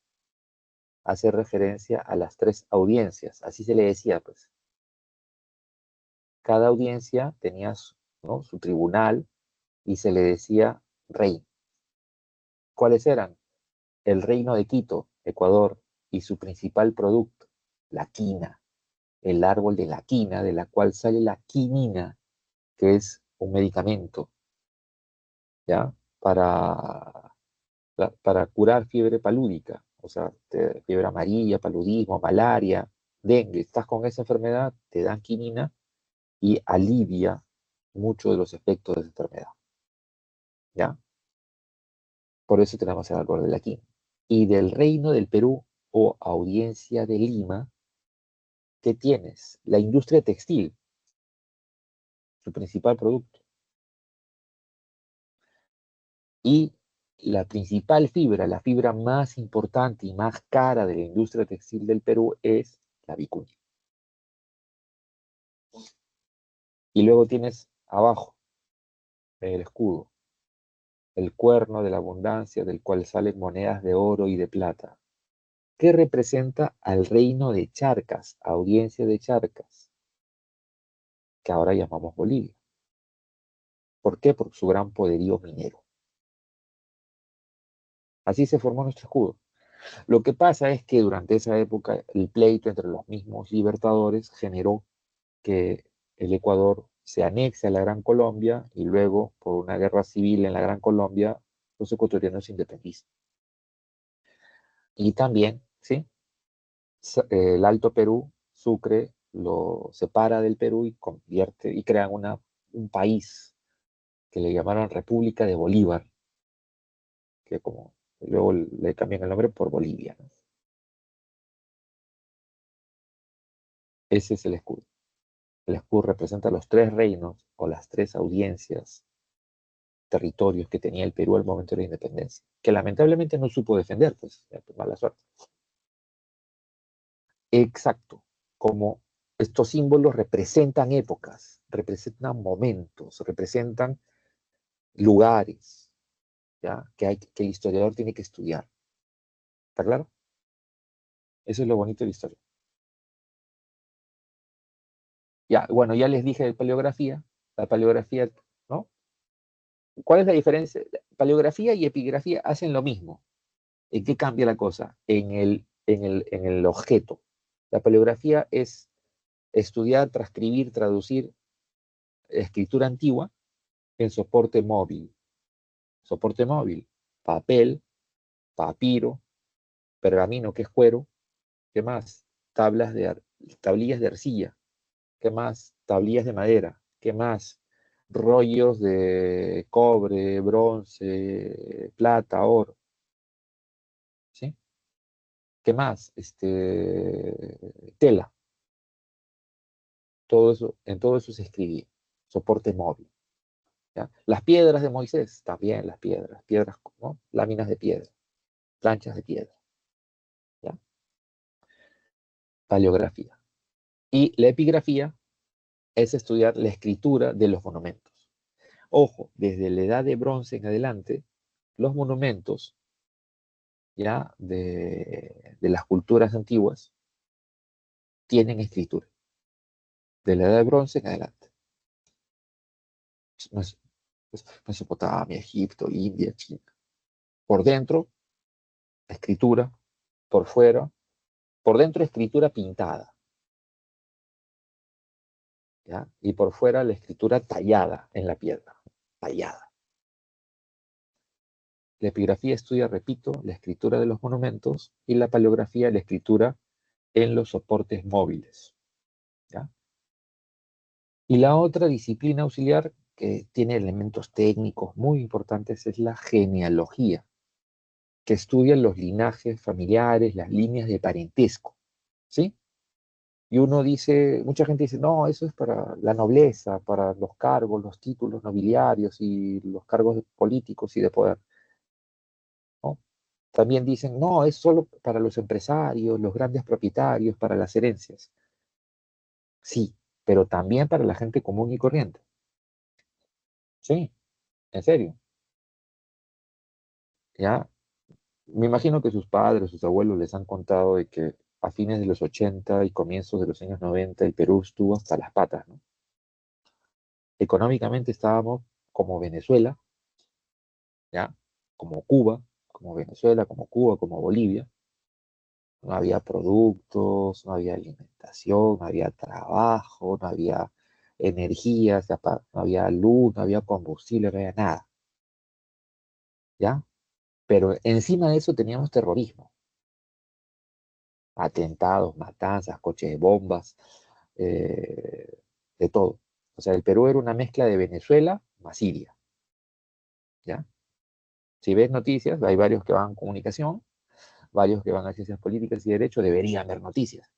hace referencia a las 3 audiencias. Así se le decía, pues. Cada audiencia tenía ¿no? su tribunal y se le decía rey. ¿Cuáles eran? El reino de Quito, Ecuador, y su principal producto, la quina, el árbol de la quina, de la cual sale la quinina, que es un medicamento, ¿ya? Para curar fiebre palúdica, o sea, fiebre amarilla, paludismo, malaria, dengue. Estás con esa enfermedad, te dan quinina y alivia mucho de los efectos de esa enfermedad, ¿ya? Por eso tenemos el árbol de la quina. Y del reino del Perú o audiencia de Lima, ¿qué tienes? La industria textil, su principal producto. Y la principal fibra, la fibra más importante y más cara de la industria textil del Perú es la vicuña. Y luego tienes abajo el escudo, el cuerno de la abundancia del cual salen monedas de oro y de plata, que representa al reino de Charcas, audiencia de Charcas, que ahora llamamos Bolivia. ¿Por qué? Por su gran poderío minero. Así se formó nuestro escudo. Lo que pasa es que durante esa época el pleito entre los mismos libertadores generó que el Ecuador se anexe a la Gran Colombia y luego, por una guerra civil en la Gran Colombia, los ecuatorianos se independizan. Y también, ¿sí? El Alto Perú, Sucre, lo separa del Perú y convierte y crean un país que le llamaron República de Bolívar, que como luego le cambian el nombre por Bolivia, ¿no? Ese es el escudo. El escudo representa los 3 reinos o las 3 audiencias, territorios que tenía el Perú al momento de la independencia, que lamentablemente no supo defender, pues, mala suerte. Exacto, como estos símbolos representan épocas, representan momentos, representan lugares, ¿ya? Que el historiador tiene que estudiar. ¿Está claro? Eso es lo bonito de la historia. Ya, bueno, ya les dije de paleografía. La paleografía, ¿no? ¿Cuál es la diferencia? Paleografía y epigrafía hacen lo mismo. ¿En qué cambia la cosa? En el objeto. La paleografía es estudiar, transcribir, traducir escritura antigua en soporte móvil. Soporte móvil, papel, papiro, pergamino, que es cuero. ¿Qué más? Tablillas de arcilla. ¿Qué más? Tablillas de madera. ¿Qué más? Rollos de cobre, bronce, plata, oro. ¿Sí? ¿Qué más? Tela. Todo eso, en todo eso se escribía. Soporte móvil. ¿Ya? Las piedras de Moisés, también las piedras, ¿no? Láminas de piedra, planchas de piedra. ¿Ya? Paleografía. Y la epigrafía es estudiar la escritura de los monumentos. Ojo, desde la edad de bronce en adelante, los monumentos ya de las culturas antiguas tienen escritura, de la edad de bronce en adelante. Mesopotamia, Egipto, India, China. Por dentro, escritura, por fuera, por dentro escritura pintada, ¿ya? Y por fuera la escritura tallada en la piedra, tallada. La epigrafía estudia, repito, la escritura de los monumentos y la paleografía, la escritura en los soportes móviles, ¿ya? Y la otra disciplina auxiliar que tiene elementos técnicos muy importantes es la genealogía, que estudia los linajes familiares, las líneas de parentesco, ¿sí? Y uno dice, mucha gente dice, no, eso es para la nobleza, para los cargos, los títulos nobiliarios y los cargos políticos y de poder, ¿no? También dicen, no, es solo para los empresarios, los grandes propietarios, para las herencias. Sí, pero también para la gente común y corriente. Sí, en serio. Ya, me imagino que sus padres, sus abuelos les han contado de que a fines de los 80 y comienzos de los años 90 el Perú estuvo hasta las patas, ¿no? Económicamente estábamos como Venezuela, ¿ya? Como Cuba, como Venezuela, como Cuba, como Bolivia. No había productos, no había alimentación, no había trabajo, no había energía, no había luz, no había combustible, no había nada, ¿ya? Pero encima de eso teníamos terrorismo, atentados, matanzas, coches de bombas, de todo. O sea, el Perú era una mezcla de Venezuela más Siria, ¿ya? Si ves noticias, hay varios que van a comunicación, varios que van a ciencias políticas y derecho, deberían ver noticias.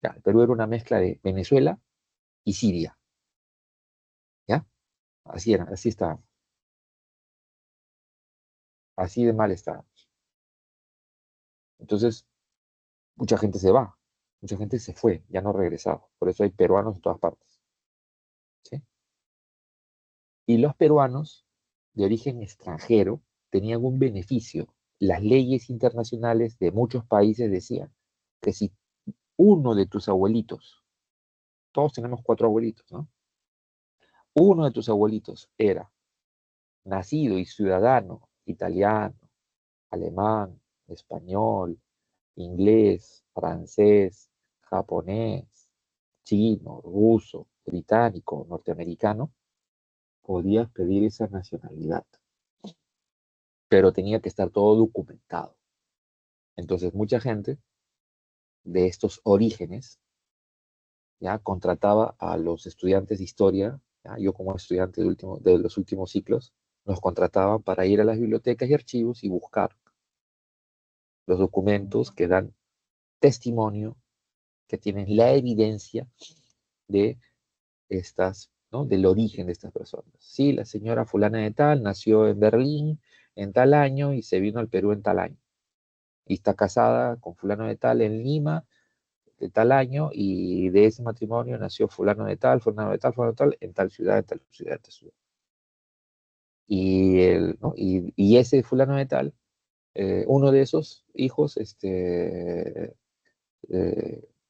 Ya, el Perú era una mezcla de Venezuela y Siria, ¿ya? Así era, así está, así de mal está. Entonces, mucha gente se va, mucha gente se fue, ya no regresaba. Por eso hay peruanos en todas partes, ¿sí? Y los peruanos de origen extranjero tenían un beneficio. Las leyes internacionales de muchos países decían que si uno de tus abuelitos, todos tenemos 4 abuelitos, ¿no? Uno de tus abuelitos era nacido y ciudadano italiano, alemán, español, inglés, francés, japonés, chino, ruso, británico, norteamericano, podías pedir esa nacionalidad, pero tenía que estar todo documentado. Entonces, mucha gente de estos orígenes ya contrataba a los estudiantes de historia, ¿ya? Yo como estudiante de los últimos ciclos, nos contrataban para ir a las bibliotecas y archivos y buscar los documentos que dan testimonio que tienen la evidencia de estas, ¿no? Del origen de estas personas. Sí, la señora fulana de tal nació en Berlín en tal año y se vino al Perú en tal año. Y está casada con fulano de tal en Lima de tal año y de ese matrimonio nació fulano de tal, fulano de tal, fulano de tal, en tal ciudad, en tal ciudad, en tal ciudad. ¿No? Y ese fulano de tal, uno de esos hijos,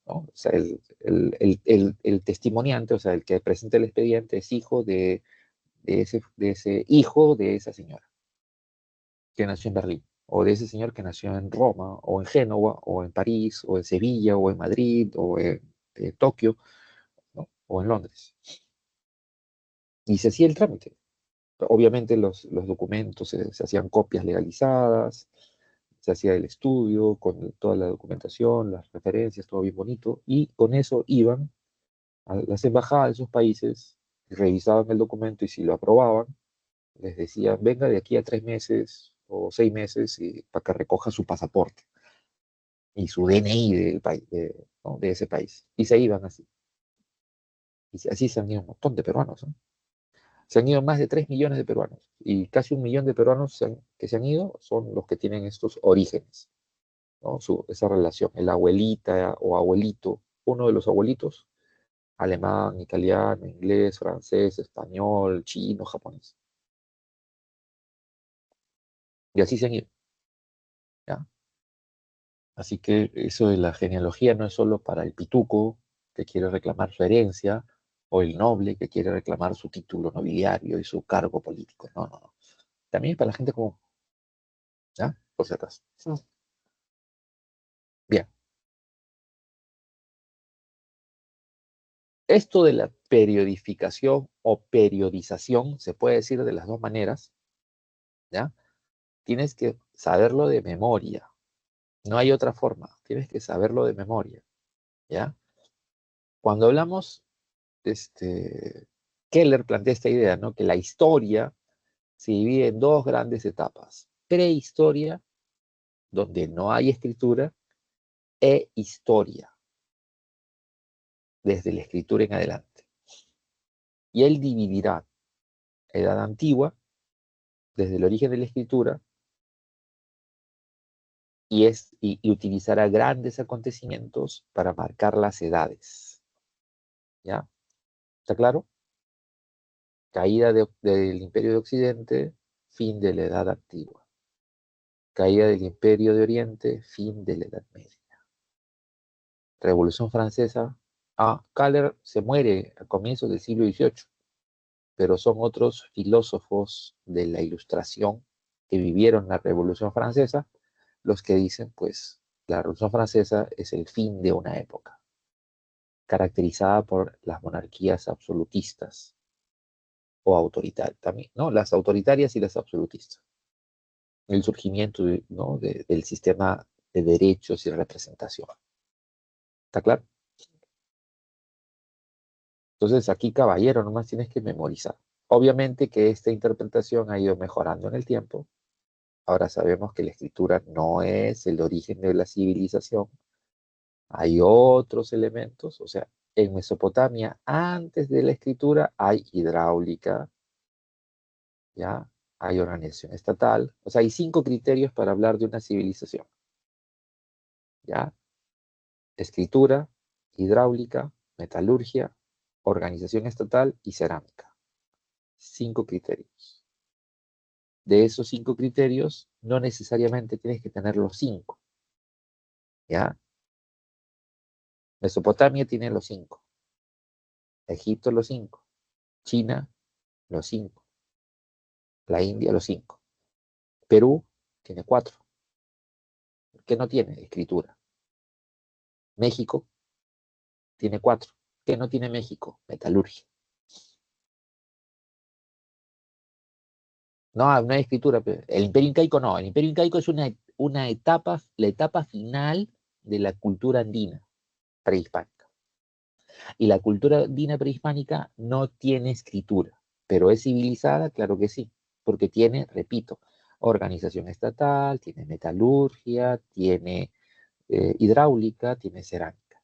¿no? O sea, el testimoniante, o sea, el que presenta el expediente es hijo de ese hijo de esa señora que nació en Berlín, o de ese señor que nació en Roma, o en Génova, o en París, o en Sevilla, o en Madrid, o en Tokio, ¿no? O en Londres. Y se hacía el trámite. Obviamente los documentos se hacían copias legalizadas, se hacía el estudio con toda la documentación, las referencias, todo bien bonito, y con eso iban a las embajadas de esos países, revisaban el documento y si lo aprobaban, les decían, venga de aquí a 3 meses o 6 meses para que recoja su pasaporte y su DNI del país, ¿no? De ese país. Y se iban así. Y así se han ido un montón de peruanos, ¿no? Se han ido más de 3 millones de peruanos y casi 1 millón de peruanos que se han ido son los que tienen estos orígenes, ¿no? Esa relación, el abuelita o abuelito, uno de los abuelitos, alemán, italiano, inglés, francés, español, chino, japonés. Y así se han ido, ¿ya? Así que eso de la genealogía no es solo para el pituco que quiere reclamar su herencia o el noble que quiere reclamar su título nobiliario y su cargo político. No, no, no. También es para la gente común, ¿ya? Por si acaso. Bien. Esto de la periodificación o periodización se puede decir de las dos maneras, ¿ya? Tienes que saberlo de memoria. No hay otra forma. Tienes que saberlo de memoria, ¿ya? Cuando hablamos, Keller plantea esta idea, ¿no? Que la historia se divide en dos grandes etapas. Prehistoria, donde no hay escritura, e historia, desde la escritura en adelante. Y él dividirá edad antigua, desde el origen de la escritura, y utilizará grandes acontecimientos para marcar las edades. ¿Ya? ¿Está claro? Caída del Imperio de Occidente, fin de la Edad Antigua. Caída del Imperio de Oriente, fin de la Edad Media. Revolución Francesa. Keller se muere a comienzos del siglo XVIII, pero son otros filósofos de la Ilustración que vivieron la Revolución Francesa los que dicen, pues, la Revolución Francesa es el fin de una época, caracterizada por las monarquías absolutistas o autoritarias, también, ¿no? Las autoritarias y las absolutistas. El surgimiento, ¿no? del sistema de derechos y representación. ¿Está claro? Entonces, aquí, caballero, nomás tienes que memorizar. Obviamente que esta interpretación ha ido mejorando en el tiempo. Ahora sabemos que la escritura no es el origen de la civilización. Hay otros elementos, o sea, en Mesopotamia, antes de la escritura, hay hidráulica, ¿ya? Hay organización estatal, o sea, hay 5 criterios para hablar de una civilización, ¿ya? Escritura, hidráulica, metalurgia, organización estatal y cerámica. 5 criterios. De esos 5 criterios, no necesariamente tienes que tener los 5, ¿ya? Mesopotamia tiene los 5, Egipto los 5, China los 5, la India los 5. Perú tiene 4, que no tiene escritura. México tiene 4, que no tiene México, metalurgia. No, no hay escritura. El Imperio Incaico no. El Imperio Incaico es una etapa, la etapa final de la cultura andina prehispánica. Y la cultura andina prehispánica no tiene escritura, pero es civilizada, claro que sí, porque tiene, repito, organización estatal, tiene metalurgia, tiene hidráulica, tiene cerámica.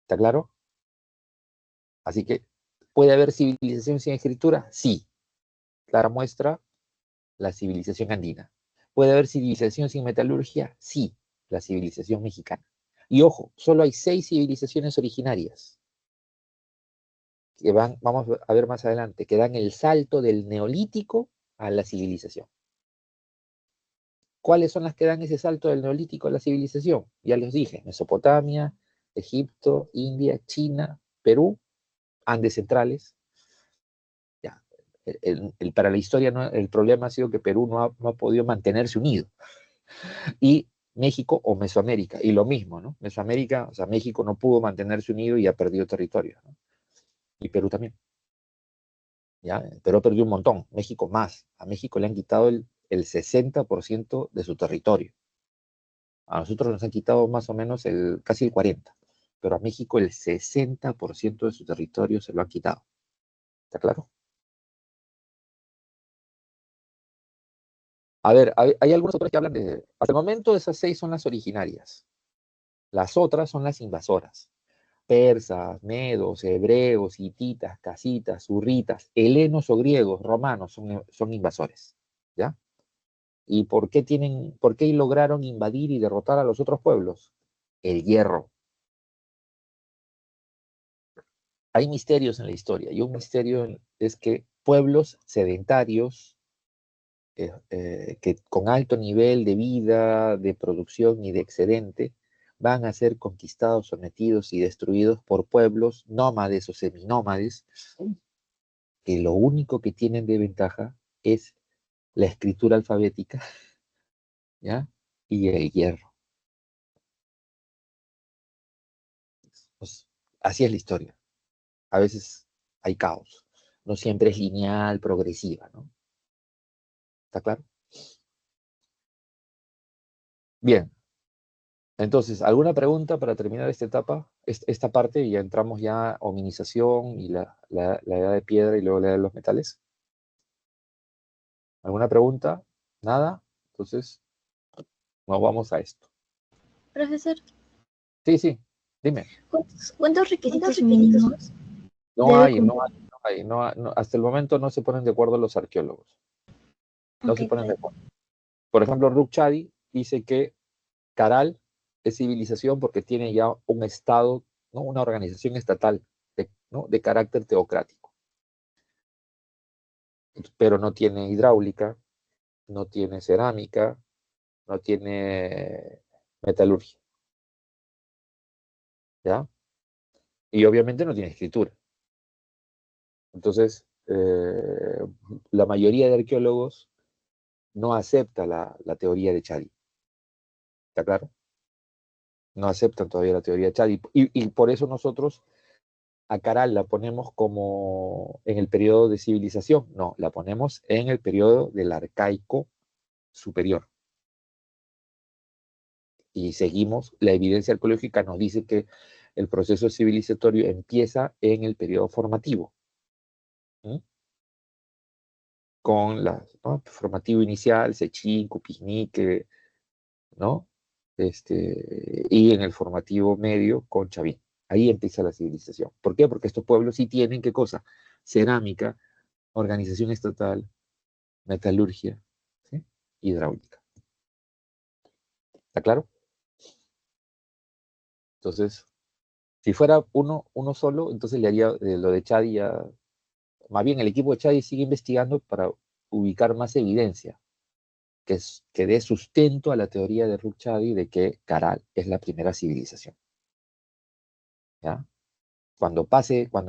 ¿Está claro? Así que, ¿puede haber civilización sin escritura? Sí. Clara muestra, la civilización andina. ¿Puede haber civilización sin metalurgia? Sí, la civilización mexicana. Y ojo, solo hay 6 civilizaciones originarias que vamos a ver más adelante, que dan el salto del neolítico a la civilización. ¿Cuáles son las que dan ese salto del neolítico a la civilización? Ya les dije, Mesopotamia, Egipto, India, China, Perú, Andes centrales. Ya. Para la historia el problema ha sido que Perú no ha podido mantenerse unido. Y México o Mesoamérica, y lo mismo, ¿no? Mesoamérica, o sea, México no pudo mantenerse unido y ha perdido territorio, ¿no? Y Perú también, ¿ya? Perú ha perdido un montón, México más. A México le han quitado el 60% de su territorio. A nosotros nos han quitado más o menos casi el 40%, pero a México el 60% de su territorio se lo han quitado. ¿Está claro? A ver, hay algunos autores que hablan hasta el momento esas 6 son las originarias. Las otras son las invasoras. Persas, medos, hebreos, hititas, casitas, hurritas, helenos o griegos, romanos son invasores, ¿ya? ¿Y por qué lograron invadir y derrotar a los otros pueblos? El hierro. Hay misterios en la historia, y un misterio es que pueblos sedentarios, que con alto nivel de vida, de producción y de excedente, van a ser conquistados, sometidos y destruidos por pueblos nómades o seminómades, que lo único que tienen de ventaja es la escritura alfabética, ¿ya? Y el hierro. Pues, así es la historia. A veces hay caos. No siempre es lineal, progresiva, ¿no? ¿Está claro? Bien. Entonces, ¿alguna pregunta para terminar esta etapa, esta parte, y ya entramos ya a hominización y la edad de piedra y luego la edad de los metales? ¿Alguna pregunta? ¿Nada? Entonces, nos vamos a esto. Profesor, Sí, sí, dime. ¿cuántos ¿Cuántos requisitos requisitos mínimos No debe hay, no cumplir? hay, no hay, hasta el momento no se ponen de acuerdo los arqueólogos. No Ok, se ponen de acuerdo. Por ejemplo, Rukhshadi dice que Caral es civilización porque tiene ya un estado, ¿no? Una organización estatal, ¿no? De carácter teocrático, pero no tiene hidráulica, no tiene cerámica, no tiene metalurgia, ¿ya? Y obviamente no tiene escritura. Entonces, la mayoría de arqueólogos no acepta la teoría de Chadi, ¿está claro? No aceptan todavía la teoría de Chadi. Y por eso nosotros a Caral la ponemos como en el periodo de civilización. No, la ponemos en el periodo del arcaico superior. Y seguimos, la evidencia arqueológica nos dice que el proceso civilizatorio empieza en el periodo formativo, ¿sí? Con ¿no? Formativo inicial, Sechín, Cupignique, ¿no? Y en el formativo medio con Chavín. Ahí empieza la civilización. ¿Por qué? Porque estos pueblos sí tienen, ¿qué cosa? Cerámica, organización estatal, metalurgia, ¿sí? Hidráulica. ¿Está claro? Entonces, si fuera uno solo, entonces le haría lo de Chadi ya. Más bien, el equipo de Chadi sigue investigando para ubicar más evidencia que dé sustento a la teoría de Rukhshadi de que Caral es la primera civilización. ¿Ya? Cuando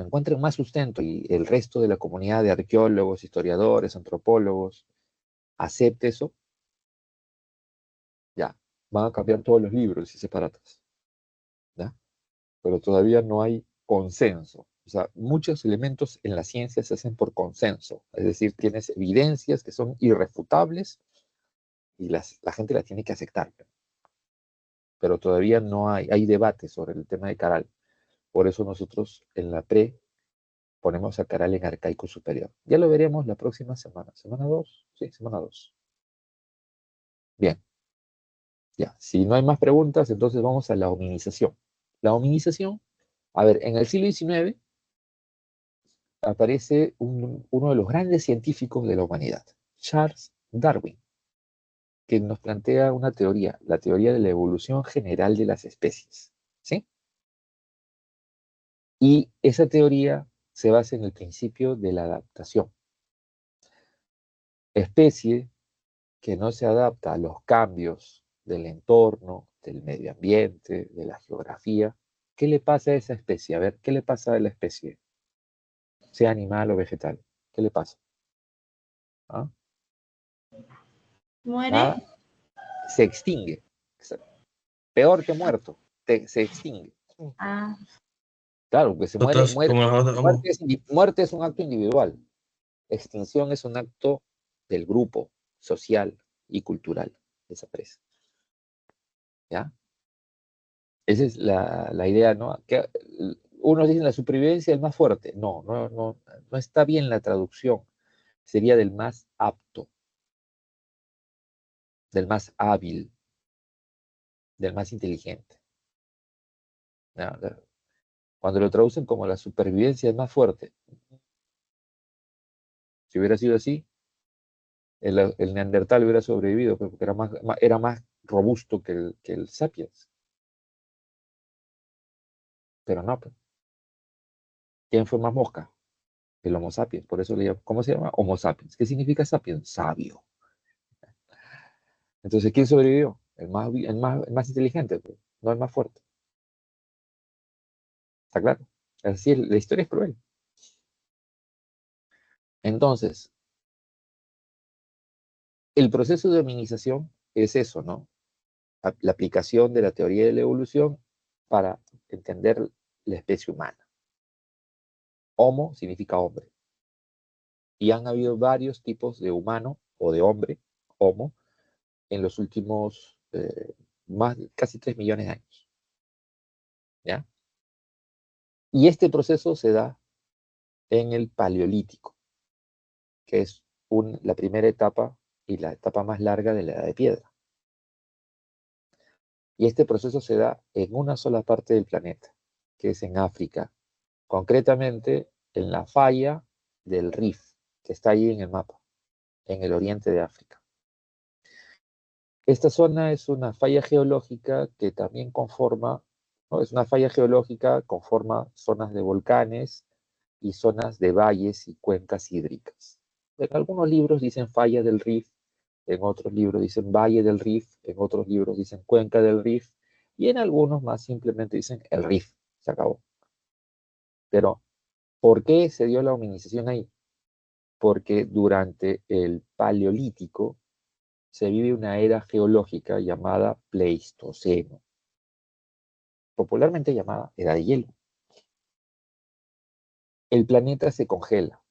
encuentren más sustento y el resto de la comunidad de arqueólogos, historiadores, antropólogos acepte eso, ya, van a cambiar todos los libros y separatas, ¿ya? Pero todavía no hay consenso. O sea, muchos elementos en la ciencia se hacen por consenso, es decir, tienes evidencias que son irrefutables y la gente las tiene que aceptar. Pero todavía no hay debate sobre el tema de Caral. Por eso nosotros en la pre ponemos a Caral en arcaico superior. Ya lo veremos la próxima semana. ¿Semana 2? Sí, semana 2. Bien, ya. Si no hay más preguntas, entonces vamos a la hominización. La hominización A ver, en el siglo XIX aparece uno de los grandes científicos de la humanidad, Charles Darwin, que nos plantea una teoría, la teoría de la evolución general de las especies, ¿sí? Y esa teoría se basa en el principio de la adaptación. Especie que no se adapta a los cambios del entorno, del medio ambiente, de la geografía, ¿qué le pasa a esa especie? A ver, ¿qué le pasa a la especie? Sea animal o vegetal. ¿Qué le pasa? ¿Ah? ¿Muere? Nada, se extingue. Peor que muerto, se extingue. Ah, Claro, porque se muere, Otras, como las otras, como, muerte es un acto individual. Extinción es un acto del grupo social y cultural. Desaparece. ¿Ya? Esa es la idea, ¿no? Que unos dicen la supervivencia es más fuerte. No, no, no, no está bien la traducción. Sería del más apto, del más hábil, del más inteligente. ¿Ya? Cuando lo traducen como la supervivencia es más fuerte, si hubiera sido así, el Neandertal hubiera sobrevivido, porque era más robusto que el Sapiens. Pero no, pues. ¿Quién fue más mosca? El Homo sapiens. Por eso le llaman, ¿cómo se llama? Homo sapiens. ¿Qué significa sapiens? Sabio. Entonces, ¿quién sobrevivió? El más inteligente, pues, no el más fuerte. ¿Está claro? Así es, la historia es cruel. Entonces, el proceso de hominización es eso, ¿no? La aplicación de la teoría de la evolución para entender la especie humana. Homo significa hombre. Y han habido varios tipos de humano o de hombre, Homo, en los últimos casi 3 millones de años. ¿Ya? Y este proceso se da en el Paleolítico, que es la primera etapa y la etapa más larga de la Edad de Piedra. Y este proceso se da en una sola parte del planeta, que es en África, concretamente en la falla del Rif, que está ahí en el mapa, en el oriente de África. Esta zona es una falla geológica que también conforma, ¿no? Es una falla geológica, conforma zonas de volcanes y zonas de valles y cuencas hídricas. En algunos libros dicen falla del Rif, en otros libros dicen valle del Rif, en otros libros dicen cuenca del Rif, y en algunos más simplemente dicen el Rif, se acabó. Pero, ¿por qué se dio la hominización ahí? Porque durante el Paleolítico se vive una era geológica llamada Pleistoceno, popularmente llamada Edad de Hielo. El planeta se congela,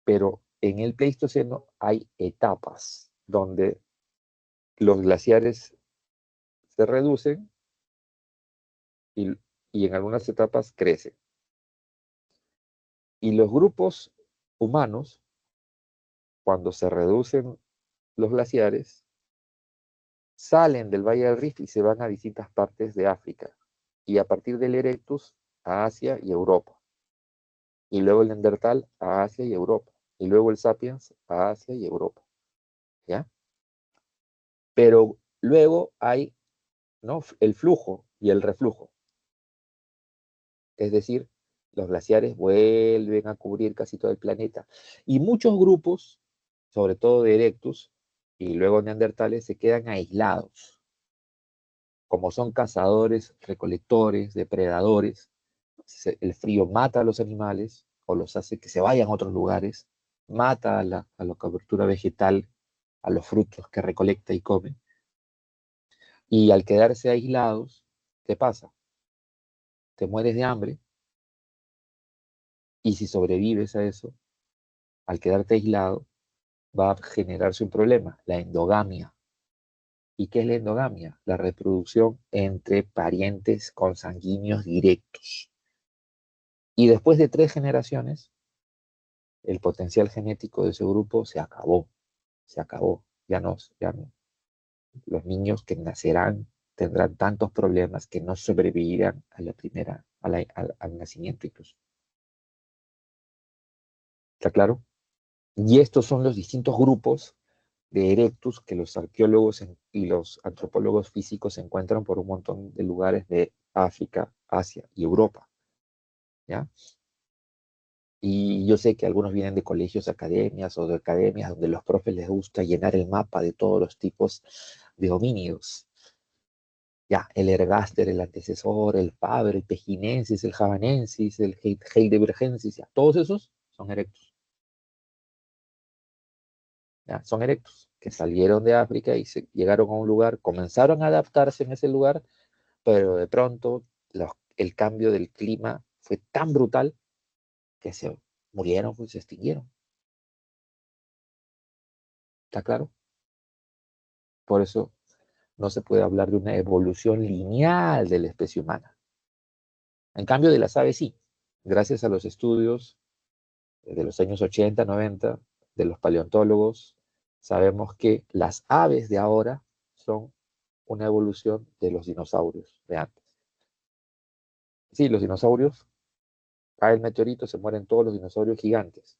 pero en el Pleistoceno hay etapas donde los glaciares se reducen y, y en algunas etapas crecen. Y los grupos humanos, cuando se reducen los glaciares, salen del Valle del Rift y se van a distintas partes de África. Y a partir del Erectus a Asia y Europa. Y luego el Neandertal a Asia y Europa. Y luego el Sapiens a Asia y Europa. ¿Ya? Pero luego hay, ¿no?, el flujo y el reflujo. Es decir, los glaciares vuelven a cubrir casi todo el planeta. Y muchos grupos, sobre todo de Erectus y luego neandertales, se quedan aislados. Como son cazadores, recolectores, depredadores, el frío mata a los animales o los hace que se vayan a otros lugares, mata a la cobertura vegetal, a los frutos que recolecta y come. Y al quedarse aislados, ¿qué pasa? Te mueres de hambre y si sobrevives a eso, al quedarte aislado, va a generarse un problema, la endogamia. ¿Y qué es la endogamia? La reproducción entre parientes consanguíneos directos. Y después de 3 generaciones, el potencial genético de ese grupo se acabó. Se acabó. Ya no, los niños que nacerán tendrán tantos problemas que no sobrevivirán a la primera, al nacimiento incluso. ¿Está claro? Y estos son los distintos grupos de Erectus que los arqueólogos y los antropólogos físicos encuentran por un montón de lugares de África, Asia y Europa. ¿Ya? Y yo sé que algunos vienen de colegios, academias o de academias donde los profes les gusta llenar el mapa de todos los tipos de homínidos. Ya, el ergaster, el antecesor, el faber, el pejinensis, el javanensis, el heidelbergensis, ya, todos esos son erectos. Ya, son erectos, que salieron de África y llegaron a un lugar, comenzaron a adaptarse en ese lugar, pero de pronto el cambio del clima fue tan brutal que se murieron, pues se extinguieron. ¿Está claro? Por eso no se puede hablar de una evolución lineal de la especie humana. En cambio, de las aves sí, gracias a los estudios de los años 80, 90, de los paleontólogos, sabemos que las aves de ahora son una evolución de los dinosaurios de antes. Sí, los dinosaurios, cae el meteorito, se mueren todos los dinosaurios gigantes.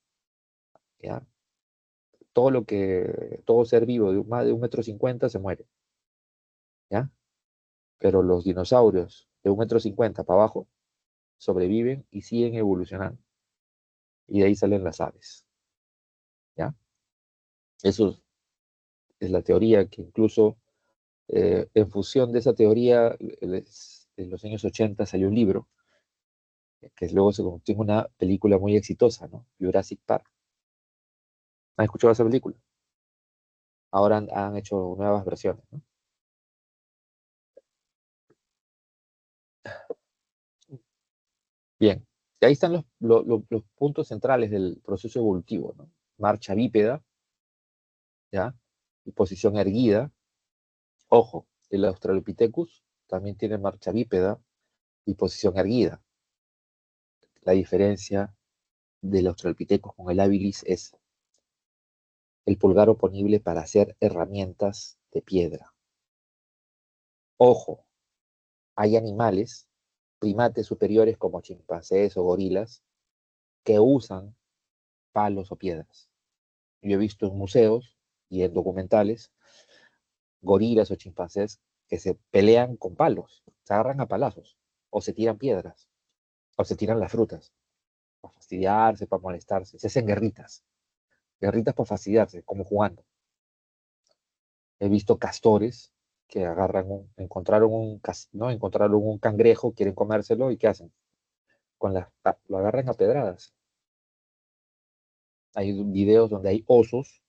¿Ya? Todo ser vivo de más de 1,50 m se muere. ¿Ya? Pero los dinosaurios de 1,50 m para abajo sobreviven y siguen evolucionando. Y de ahí salen las aves. ¿Ya? Eso es la teoría que incluso en función de esa teoría, en los años 80 salió un libro que luego se convirtió en una película muy exitosa, ¿no? Jurassic Park. ¿Han escuchado esa película? Ahora han hecho nuevas versiones, ¿no? Bien, y ahí están los puntos centrales del proceso evolutivo, ¿no? Marcha bípeda, ¿ya? Y posición erguida. Ojo, el Australopithecus también tiene marcha bípeda y posición erguida. La diferencia del Australopithecus con el habilis es el pulgar oponible para hacer herramientas de piedra. Ojo, hay animales, primates superiores como chimpancés o gorilas, que usan palos o piedras. Yo he visto en museos y en documentales gorilas o chimpancés que se pelean con palos, se agarran a palazos, o se tiran piedras, o se tiran las frutas, para fastidiarse, para molestarse, se hacen guerritas, guerritas para fastidiarse, como jugando. He visto castores que encontraron un cangrejo, quieren comérselo, ¿y qué hacen? Lo agarran a pedradas. Hay videos donde hay osos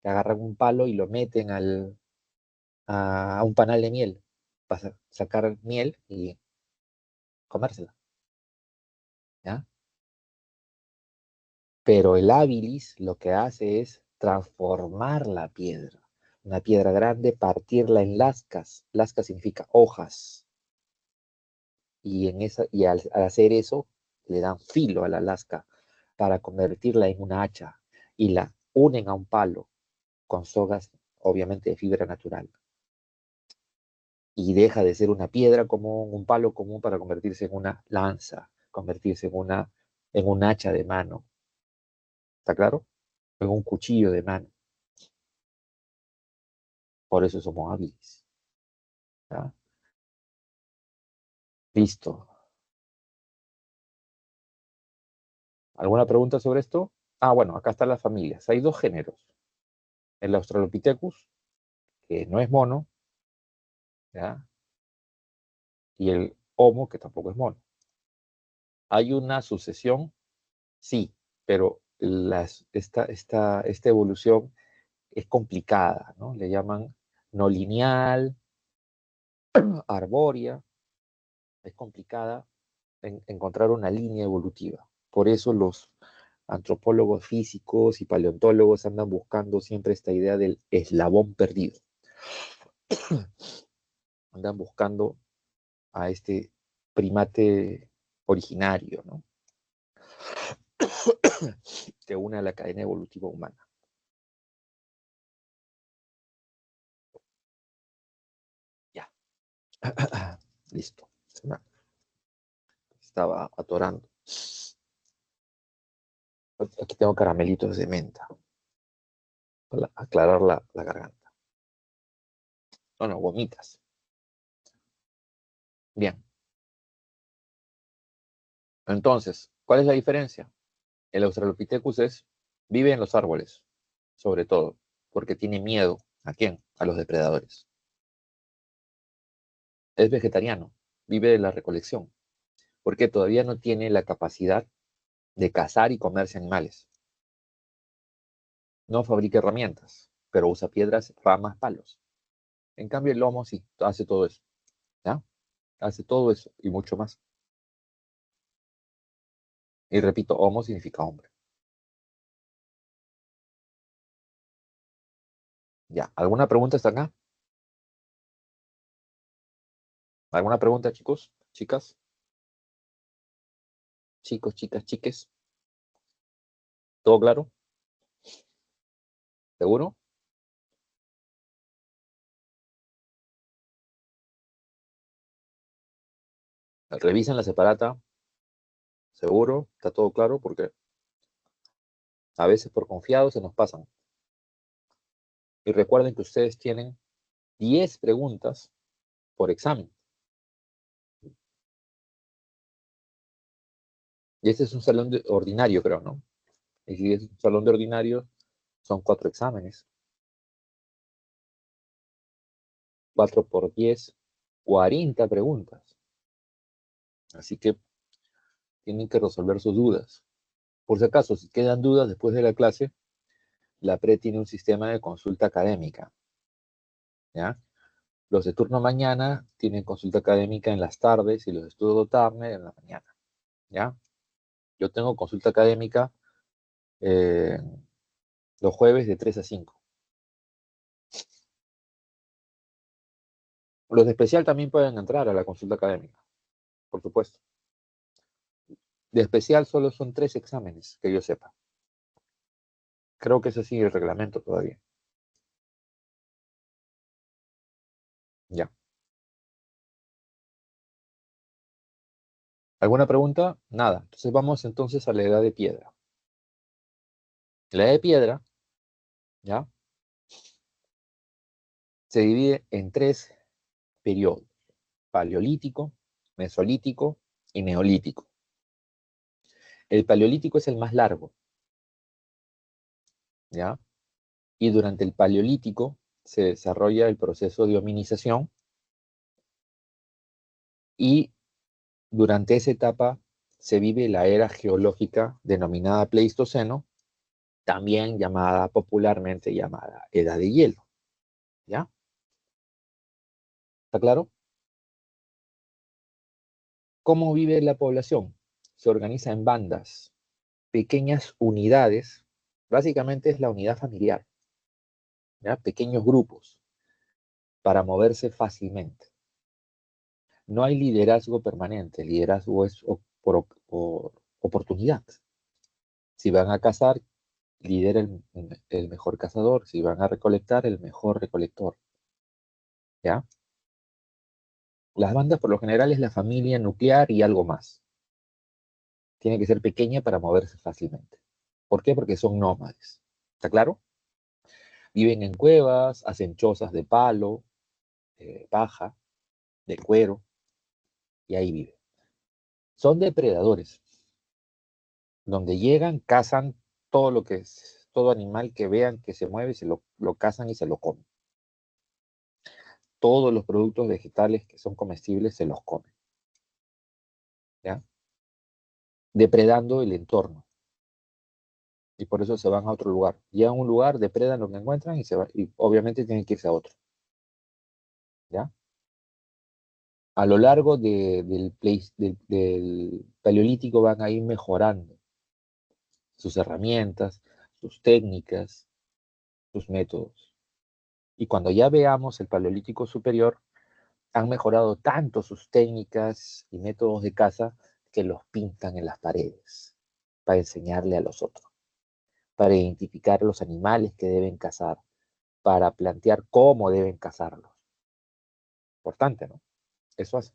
que agarran un palo y lo meten a un panal de miel para sacar miel y comérsela, ¿ya? Pero el habilis lo que hace es transformar la piedra. Una piedra grande, partirla en lascas. Lasca significa hojas. Y al hacer eso, le dan filo a la lasca para convertirla en una hacha y la unen a un palo con sogas, obviamente de fibra natural. Y deja de ser una piedra común, un palo común para convertirse en una lanza, convertirse en un hacha de mano. ¿Está claro? En un cuchillo de mano. Por eso somos hábiles. ¿Ya? Listo. ¿Alguna pregunta sobre esto? Ah, bueno, acá están las familias. Hay dos géneros. El Australopithecus, que no es mono, ¿ya? Y el Homo, que tampoco es mono. ¿Hay una sucesión? Sí, pero esta evolución es complicada, ¿no? Le llaman no lineal, arbórea. Es complicada encontrar una línea evolutiva. Por eso los antropólogos físicos y paleontólogos andan buscando siempre esta idea del eslabón perdido. Andan buscando a este primate originario, ¿no? Que une a la cadena evolutiva humana. Ya. Listo. Estaba atorando. Aquí tengo caramelitos de menta para aclarar la garganta. No, no, gomitas. Bien. Entonces, ¿cuál es la diferencia? El Australopithecus vive en los árboles, sobre todo, porque tiene miedo. ¿A quién? A los depredadores. Es vegetariano, vive de la recolección, porque todavía no tiene la capacidad de cazar y comerse animales. No fabrica herramientas, pero usa piedras, ramas, palos. En cambio, el lomo sí, hace todo eso. ¿Ya? Hace todo eso y mucho más. Y repito, homo significa hombre. Ya, ¿alguna pregunta hasta acá? ¿Alguna pregunta, chicos? ¿Chicas? Chicos, chicas, chiques. ¿Todo claro? ¿Seguro? Revisen la separata. ¿Seguro? ¿Está todo claro? Porque a veces por confiados se nos pasan. Y recuerden que ustedes tienen 10 preguntas por examen. Y este es un salón ordinario, creo, ¿no? Y si es un salón de ordinario, son 4 exámenes. 4 por 10, 40 preguntas. Así que tienen que resolver sus dudas. Por si acaso, si quedan dudas después de la clase, la PRE tiene un sistema de consulta académica. ¿Ya? Los de turno mañana tienen consulta académica en las tardes y los de estudio tarde en la mañana. ¿Ya? Yo tengo consulta académica eh, los jueves de 3 a 5. Los de especial también pueden entrar a la consulta académica, por supuesto. De especial solo son 3 exámenes, que yo sepa. Creo que es así el reglamento todavía. Ya. ¿Alguna pregunta? Nada. Entonces vamos entonces a la edad de piedra. La edad de piedra, ¿ya? Se divide en 3 periodos: paleolítico, mesolítico y neolítico. El paleolítico es el más largo, ¿ya? Y durante el paleolítico se desarrolla el proceso de hominización y durante esa etapa se vive la era geológica denominada Pleistoceno, también llamada popularmente llamada Edad de Hielo, ¿ya? ¿Está claro? ¿Cómo vive la población? Se organiza en bandas, pequeñas unidades, básicamente es la unidad familiar, ¿ya? Pequeños grupos para moverse fácilmente. No hay liderazgo permanente, el liderazgo es por oportunidad. Si van a cazar, lidera el mejor cazador; si van a recolectar, el mejor recolector, ¿ya? Las bandas por lo general es la familia nuclear y algo más. Tiene que ser pequeña para moverse fácilmente. ¿Por qué? Porque son nómades. ¿Está claro? Viven en cuevas, hacen chozas de palo, de paja, de cuero, y ahí viven. Son depredadores. Donde llegan, cazan todo lo que es, todo animal que vean que se mueve, lo cazan y se lo comen. Todos los productos vegetales que son comestibles se los comen, ¿ya? Depredando el entorno. Y por eso se van a otro lugar. Llegan a un lugar, depredan lo que encuentran y obviamente tienen que irse a otro, ¿ya? A lo largo del paleolítico van a ir mejorando sus herramientas, sus técnicas, sus métodos. Y cuando ya veamos el paleolítico superior, han mejorado tanto sus técnicas y métodos de caza que los pintan en las paredes para enseñarle a los otros, para identificar los animales que deben cazar, para plantear cómo deben cazarlos. Importante, ¿no? Eso hace.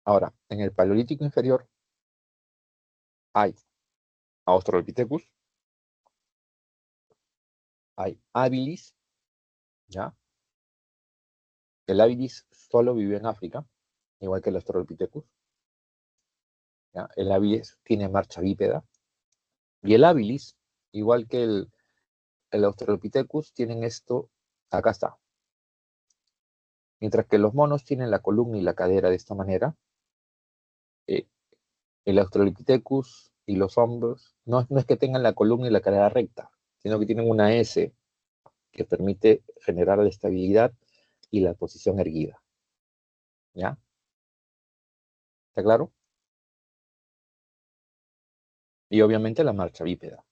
Ahora, en el Paleolítico inferior hay Australopithecus, hay habilis, ¿ya? El habilis solo vivió en África, igual que el Australopithecus, ¿ya? El habilis tiene marcha bípeda, y el habilis, igual que el Australopithecus, tienen esto, acá está. Mientras que los monos tienen la columna y la cadera de esta manera, eh, el Australopithecus y los hombros no es que tengan la columna y la cadera recta, sino que tienen una S que permite generar la estabilidad y la posición erguida. ¿Ya? ¿Está claro? Y obviamente la marcha bípeda.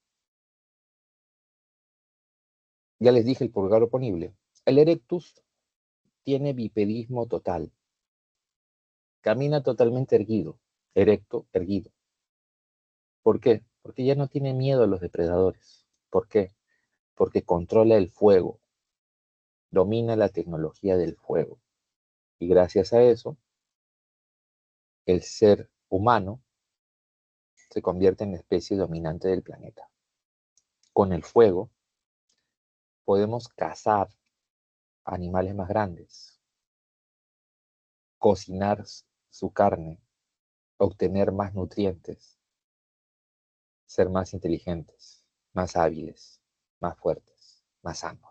Ya les dije el pulgar oponible. El erectus tiene bipedismo total. Camina totalmente erguido, erecto, erguido. ¿Por qué? Porque ya no tiene miedo a los depredadores. ¿Por qué? Porque controla el fuego, domina la tecnología del fuego. Y gracias a eso, el ser humano se convierte en la especie dominante del planeta. Con el fuego podemos cazar animales más grandes, cocinar su carne, obtener más nutrientes, ser más inteligentes, más hábiles, más fuertes, más sanos.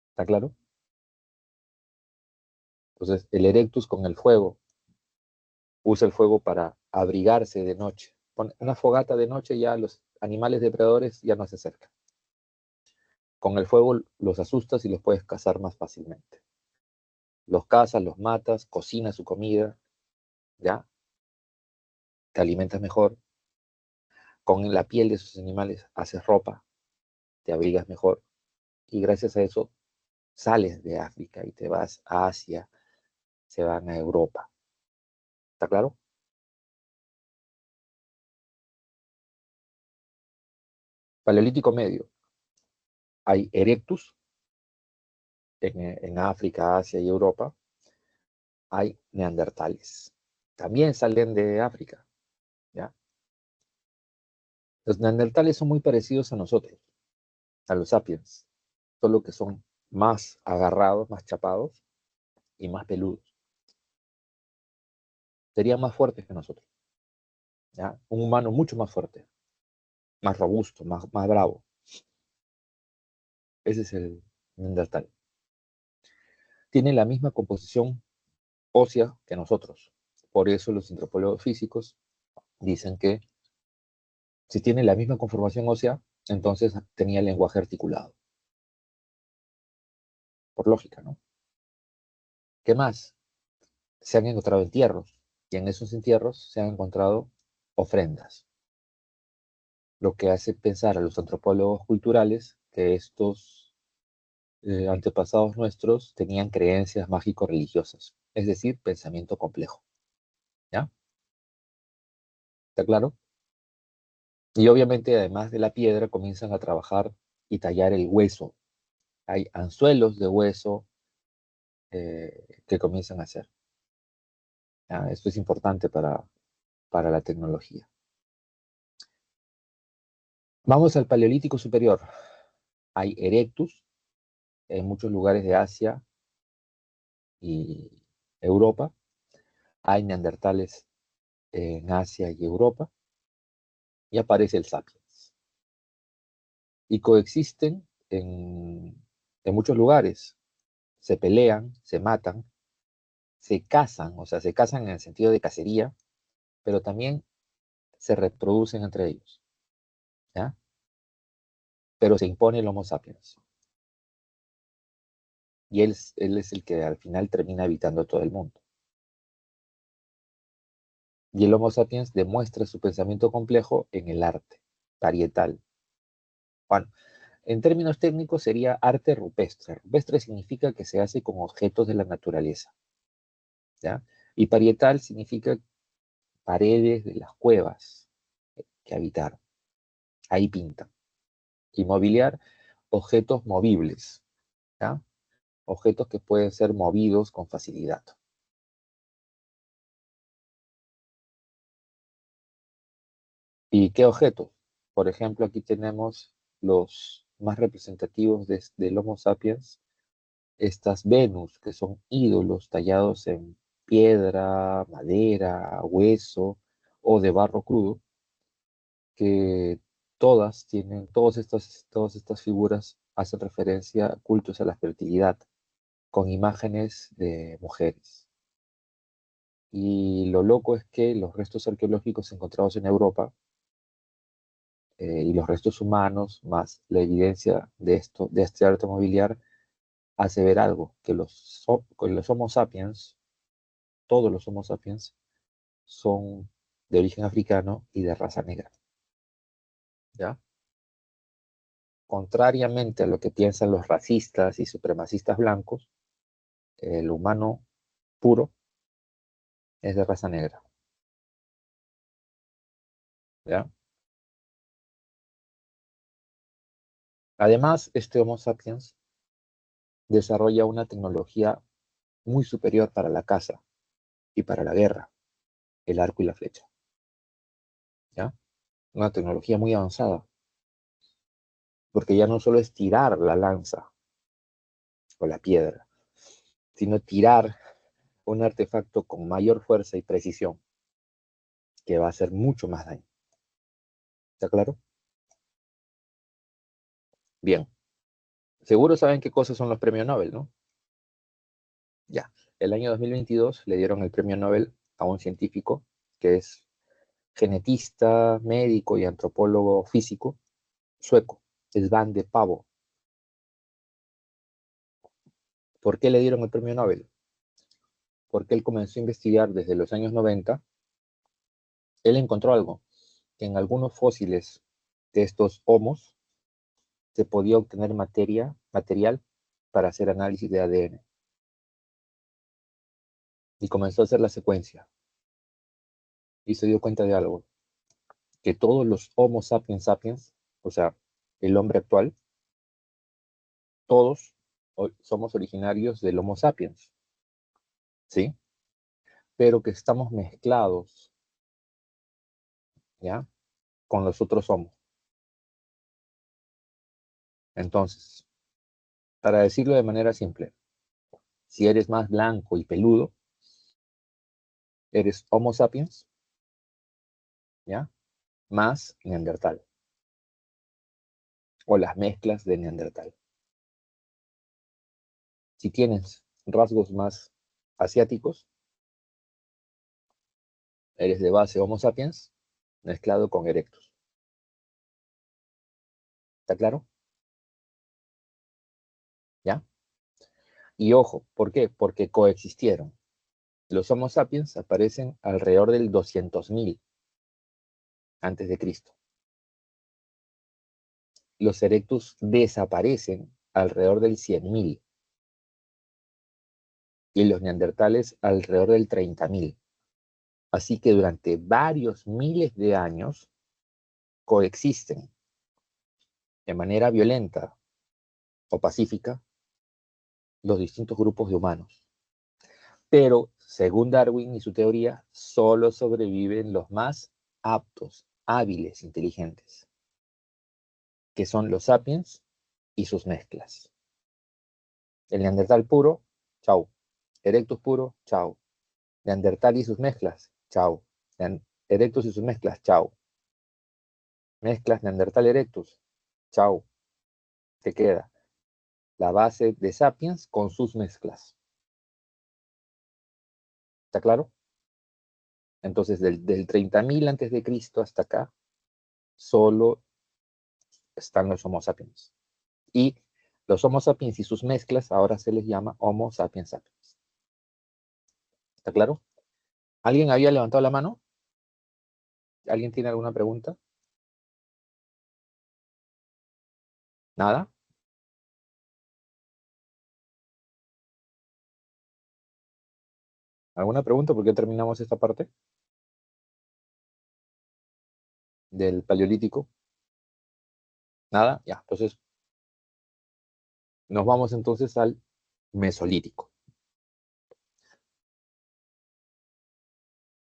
¿Está claro? Entonces, el erectus con el fuego usa el fuego para abrigarse de noche. Pone una fogata de noche, ya los animales depredadores ya no se acercan. Con el fuego los asustas y los puedes cazar más fácilmente. Los cazas, los matas, cocinas su comida, ¿ya? Te alimentas mejor. Con la piel de esos animales haces ropa, te abrigas mejor. Y gracias a eso sales de África y te vas a Asia, se van a Europa. ¿Está claro? Paleolítico medio. Hay erectus en África, Asia y Europa. Hay neandertales. También salen de África, ¿ya? Los neandertales son muy parecidos a nosotros, a los sapiens, solo que son más agarrados, más chapados y más peludos. Serían más fuertes que nosotros, ¿ya? Un humano mucho más fuerte, más robusto, más bravo. Ese es el neandertal. Tiene la misma composición ósea que nosotros. Por eso los antropólogos físicos dicen que si tiene la misma conformación ósea, entonces tenía lenguaje articulado. Por lógica, ¿no? ¿Qué más? Se han encontrado entierros y en esos entierros se han encontrado ofrendas, lo que hace pensar a los antropólogos culturales que estos antepasados nuestros tenían creencias mágico-religiosas, es decir, pensamiento complejo. ¿Ya? ¿Está claro? Y obviamente, además de la piedra, comienzan a trabajar y tallar el hueso. Hay anzuelos de hueso que comienzan a hacer. ¿Ya? Esto es importante para la tecnología. Vamos al Paleolítico superior. Hay erectus en muchos lugares de Asia y Europa. Hay neandertales en Asia y Europa. Y aparece el sapiens. Y coexisten en muchos lugares. Se pelean, se matan, se cazan, o sea, se cazan en el sentido de cacería, pero también se reproducen entre ellos, ¿ya? Pero se impone el Homo sapiens. Y él es el que al final termina habitando todo el mundo. Y el Homo sapiens demuestra su pensamiento complejo en el arte, parietal. Bueno, en términos técnicos sería arte rupestre. Rupestre significa que se hace con objetos de la naturaleza, ¿ya? Y parietal significa paredes de las cuevas que habitaron. Ahí pintan. Y mobiliar, objetos movibles, ¿ya? objetos que pueden ser movidos con facilidad. ¿Y qué objetos? Por ejemplo, aquí tenemos los más representativos del Homo sapiens, estas Venus, que son ídolos tallados en piedra, madera, hueso o de barro crudo, que todas estas figuras hacen referencia a cultos a la fertilidad, con imágenes de mujeres. Y lo loco es que los restos arqueológicos encontrados en Europa y los restos humanos, más la evidencia de este arte mobiliar, hace ver algo, que los Homo sapiens, todos los Homo sapiens, son de origen africano y de raza negra. ¿Ya? Contrariamente a lo que piensan los racistas y supremacistas blancos, el humano puro es de raza negra. ¿Ya? Además, este Homo sapiens desarrolla una tecnología muy superior para la caza y para la guerra, el arco y la flecha. ¿Ya? Una tecnología muy avanzada, porque ya no solo es tirar la lanza o la piedra, sino tirar un artefacto con mayor fuerza y precisión, que va a hacer mucho más daño. ¿Está claro? Bien. Seguro saben qué cosas son los premios Nobel, ¿no? Ya. El año 2022 le dieron el premio Nobel a un científico que es genetista, médico y antropólogo físico sueco, Svante Pääbo. ¿Por qué le dieron el premio Nobel? Porque él comenzó a investigar desde los años 90. Él encontró algo, que en algunos fósiles de estos homos se podía obtener material para hacer análisis de ADN. Y comenzó a hacer la secuencia. Y se dio cuenta de algo, que todos los Homo sapiens sapiens, o sea, el hombre actual, todos somos originarios del Homo sapiens, ¿sí? Pero que estamos mezclados, ¿ya? Con los otros Homos. Entonces, para decirlo de manera simple, si eres más blanco y peludo, eres Homo sapiens, ¿ya? Más Neandertal, o las mezclas de Neandertal. Si tienes rasgos más asiáticos, eres de base Homo sapiens mezclado con Erectus. ¿Está claro? ¿Ya? Y ojo, ¿por qué? Porque coexistieron. Los Homo sapiens aparecen alrededor del 200.000 antes de Cristo. Los Erectus desaparecen alrededor del 100.000 y los neandertales alrededor del 30.000. Así que durante varios miles de años coexisten de manera violenta o pacífica los distintos grupos de humanos. Pero, según Darwin y su teoría, solo sobreviven los más aptos, hábiles, inteligentes, que son los sapiens y sus mezclas. El neandertal puro, chau. Erectus puro, chau. Neandertal y sus mezclas, chau. Erectus y sus mezclas, chau. Mezclas Neandertal Erectus, chau. Te queda la base de sapiens con sus mezclas. ¿Está claro? Entonces, del 30.000 antes de Cristo hasta acá, solo están los Homo sapiens. Y los Homo sapiens y sus mezclas ahora se les llama Homo sapiens sapiens. ¿Está claro? ¿Alguien había levantado la mano? ¿Alguien tiene alguna pregunta? ¿Nada? ¿Alguna pregunta? ¿Por qué terminamos esta parte del paleolítico? ¿Nada? Ya, entonces nos vamos entonces al Mesolítico.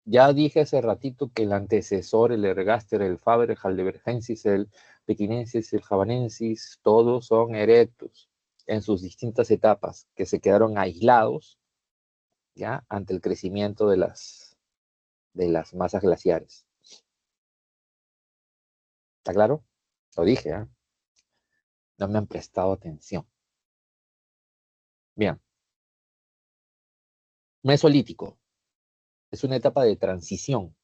Ya dije hace ratito que el antecesor, el Ergaster, el Faber, el Heidelbergensis, el Pekinensis, el Javanensis, todos son erectus en sus distintas etapas, que se quedaron aislados ya ante el crecimiento de las masas glaciares. ¿Está claro? Lo dije, ¿eh? No me han prestado atención. Bien. Mesolítico. Es una etapa de transición.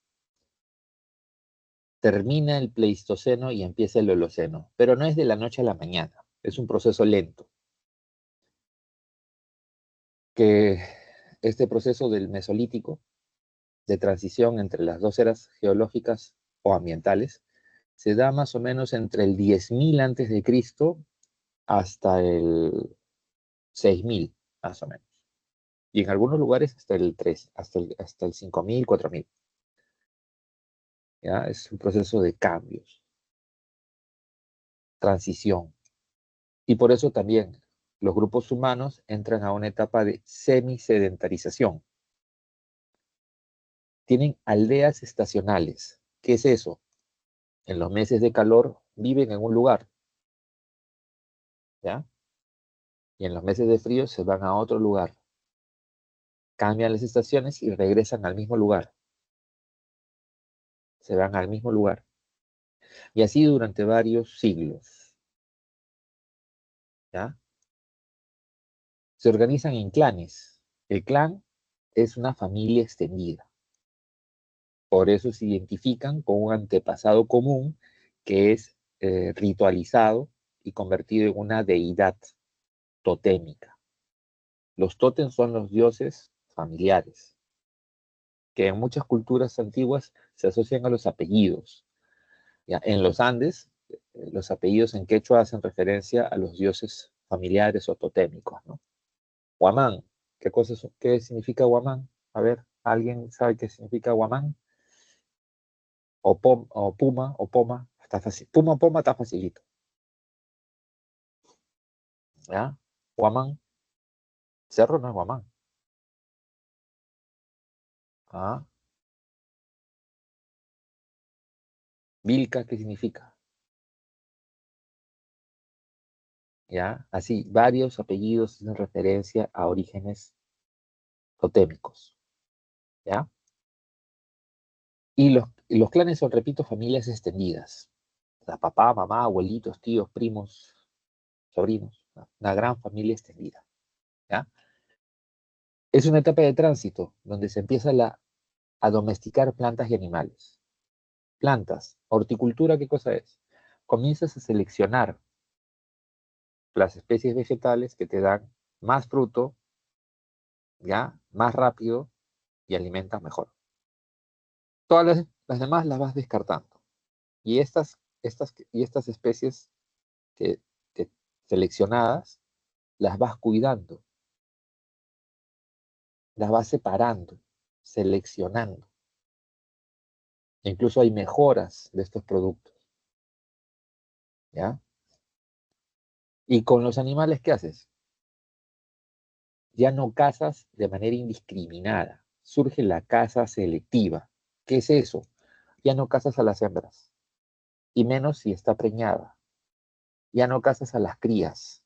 Termina el Pleistoceno y empieza el Holoceno, pero no es de la noche a la mañana. Es un proceso lento. Que este proceso del Mesolítico, de transición entre las dos eras geológicas o ambientales, se da más o menos entre el 10.000 antes de Cristo hasta el 6.000, más o menos. Y en algunos lugares hasta el 3, hasta el 5.000, 4.000. ¿Ya? Es un proceso de cambios, transición. Y por eso también los grupos humanos entran a una etapa de semisedentarización. Tienen aldeas estacionales. ¿Qué es eso? En los meses de calor viven en un lugar, ¿ya? Y en los meses de frío se van a otro lugar. Cambian las estaciones y regresan al mismo lugar. Se van al mismo lugar. Y así durante varios siglos, ¿ya? Se organizan en clanes. El clan es una familia extendida. Por eso se identifican con un antepasado común que es ritualizado y convertido en una deidad totémica. Los tótems son los dioses familiares, que en muchas culturas antiguas se asocian a los apellidos. ¿Ya? En los Andes, los apellidos en quechua hacen referencia a los dioses familiares o totémicos, ¿no? Huamán, ¿qué significa Huamán? A ver, ¿alguien sabe qué significa Huamán? O Puma, o Poma, está fácil. Puma o Poma está facilito. ¿Ya? Huamán, cerro no es Huamán. ¿Ah? Vilca, ¿qué significa? ¿Ya? Así, varios apellidos hacen referencia a orígenes totémicos. ¿Ya? Y los clanes son, repito, familias extendidas. O sea, papá, mamá, abuelitos, tíos, primos, sobrinos. ¿No? Una gran familia extendida. ¿Ya? Es una etapa de tránsito donde se empieza a domesticar plantas y animales. Plantas, horticultura, ¿qué cosa es? Comienzas a seleccionar las especies vegetales que te dan más fruto, ¿ya? Más rápido y alimentan mejor. Todas las demás las vas descartando. Y estas especies que, que seleccionadas las vas cuidando, las vas separando, seleccionando. E incluso hay mejoras de estos productos, ¿ya? Y con los animales, ¿qué haces? Ya no cazas de manera indiscriminada. Surge la caza selectiva. ¿Qué es eso? Ya no cazas a las hembras, y menos si está preñada. Ya no cazas a las crías.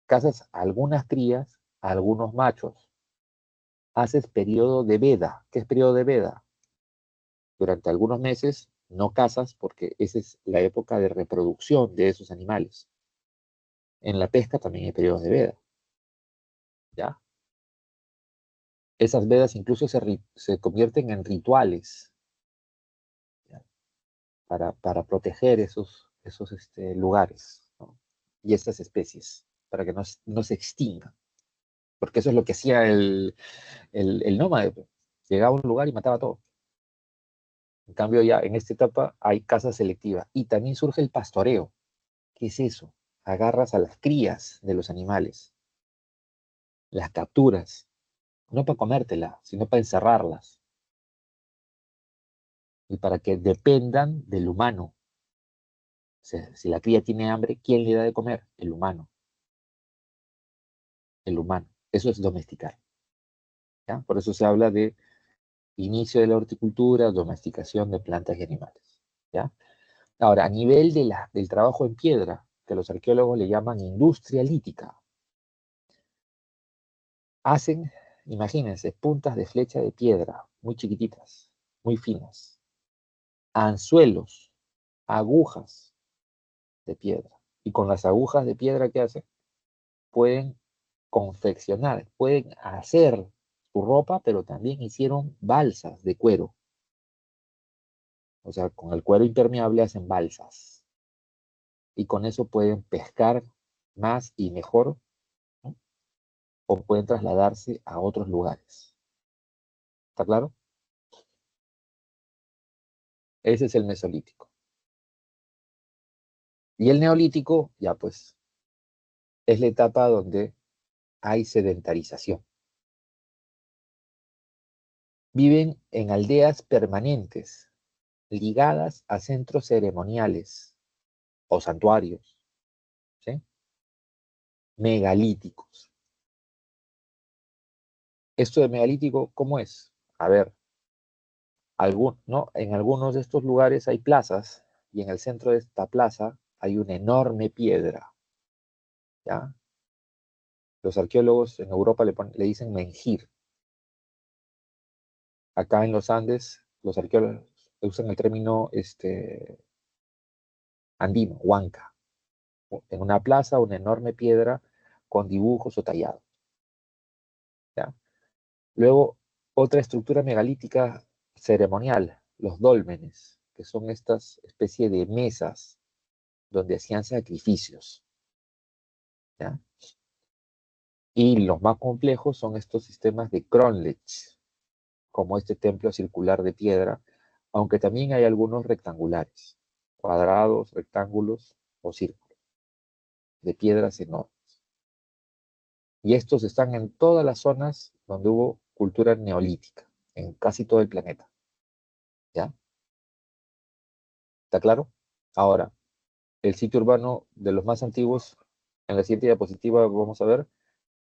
Cazas a algunas crías, a algunos machos. Haces periodo de veda. ¿Qué es periodo de veda? Durante algunos meses no cazas porque esa es la época de reproducción de esos animales. En la pesca también hay periodos de veda, ¿ya? Esas vedas incluso se convierten en rituales, ¿ya? Para proteger esos lugares, ¿no? Y estas especies, para que no se extingan. Porque eso es lo que hacía el nómade, pues. Llegaba a un lugar y mataba todo. En cambio, ya en esta etapa hay caza selectiva. Y también surge el pastoreo. ¿Qué es eso? Agarras a las crías de los animales, las capturas, no para comértelas, sino para encerrarlas y para que dependan del humano. O sea, si la cría tiene hambre, ¿quién le da de comer? El humano. El humano. Eso es domesticar, ¿ya? Por eso se habla de inicio de la horticultura, domesticación de plantas y animales, ¿ya? Ahora, a nivel del trabajo en piedra, que los arqueólogos le llaman industria lítica, hacen, imagínense, puntas de flecha de piedra, muy chiquititas, muy finas, anzuelos, agujas de piedra. Y con las agujas de piedra que hacen, pueden confeccionar, pueden hacer su ropa, pero también hicieron balsas de cuero. O sea, con el cuero impermeable hacen balsas. Y con eso pueden pescar más y mejor, ¿no? O pueden trasladarse a otros lugares. ¿Está claro? Ese es el mesolítico. Y el neolítico, ya pues, es la etapa donde hay sedentarización. Viven en aldeas permanentes, ligadas a centros ceremoniales o santuarios, ¿sí? Megalíticos. Esto de megalítico, ¿cómo es? A ver, ¿no? En algunos de estos lugares hay plazas y en el centro de esta plaza hay una enorme piedra, ¿ya? Los arqueólogos en Europa le dicen menhir. Acá en los Andes, los arqueólogos usan el término andino, huanca. En una plaza, una enorme piedra con dibujos o tallados, ¿ya? Luego, otra estructura megalítica ceremonial, los dólmenes, que son estas especies de mesas donde hacían sacrificios, ¿ya? Y los más complejos son estos sistemas de Cronlech, como este templo circular de piedra, aunque también hay algunos rectangulares, cuadrados, rectángulos o círculos, de piedras enormes. Y estos están en todas las zonas donde hubo cultura neolítica, en casi todo el planeta, ¿ya? ¿Está claro? Ahora, el sitio urbano de los más antiguos, en la siguiente diapositiva vamos a ver,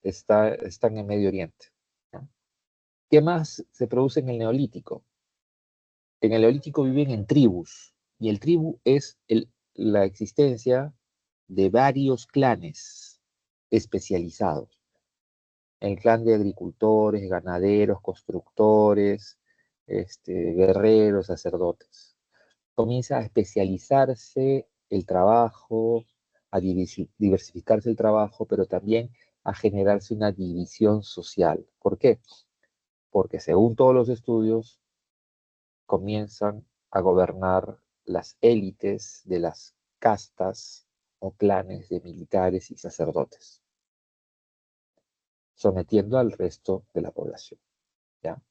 están en Medio Oriente, ¿ya? ¿Qué más se produce en el Neolítico? En el Neolítico viven en tribus, y el tribu es la existencia de varios clanes especializados. El clan de agricultores, ganaderos, constructores, guerreros, sacerdotes. Comienza a especializarse el trabajo, a diversificarse el trabajo, pero también a generarse una división social. ¿Por qué? Porque según todos los estudios, comienzan a gobernar las élites de las castas o clanes de militares y sacerdotes, sometiendo al resto de la población, ¿ya?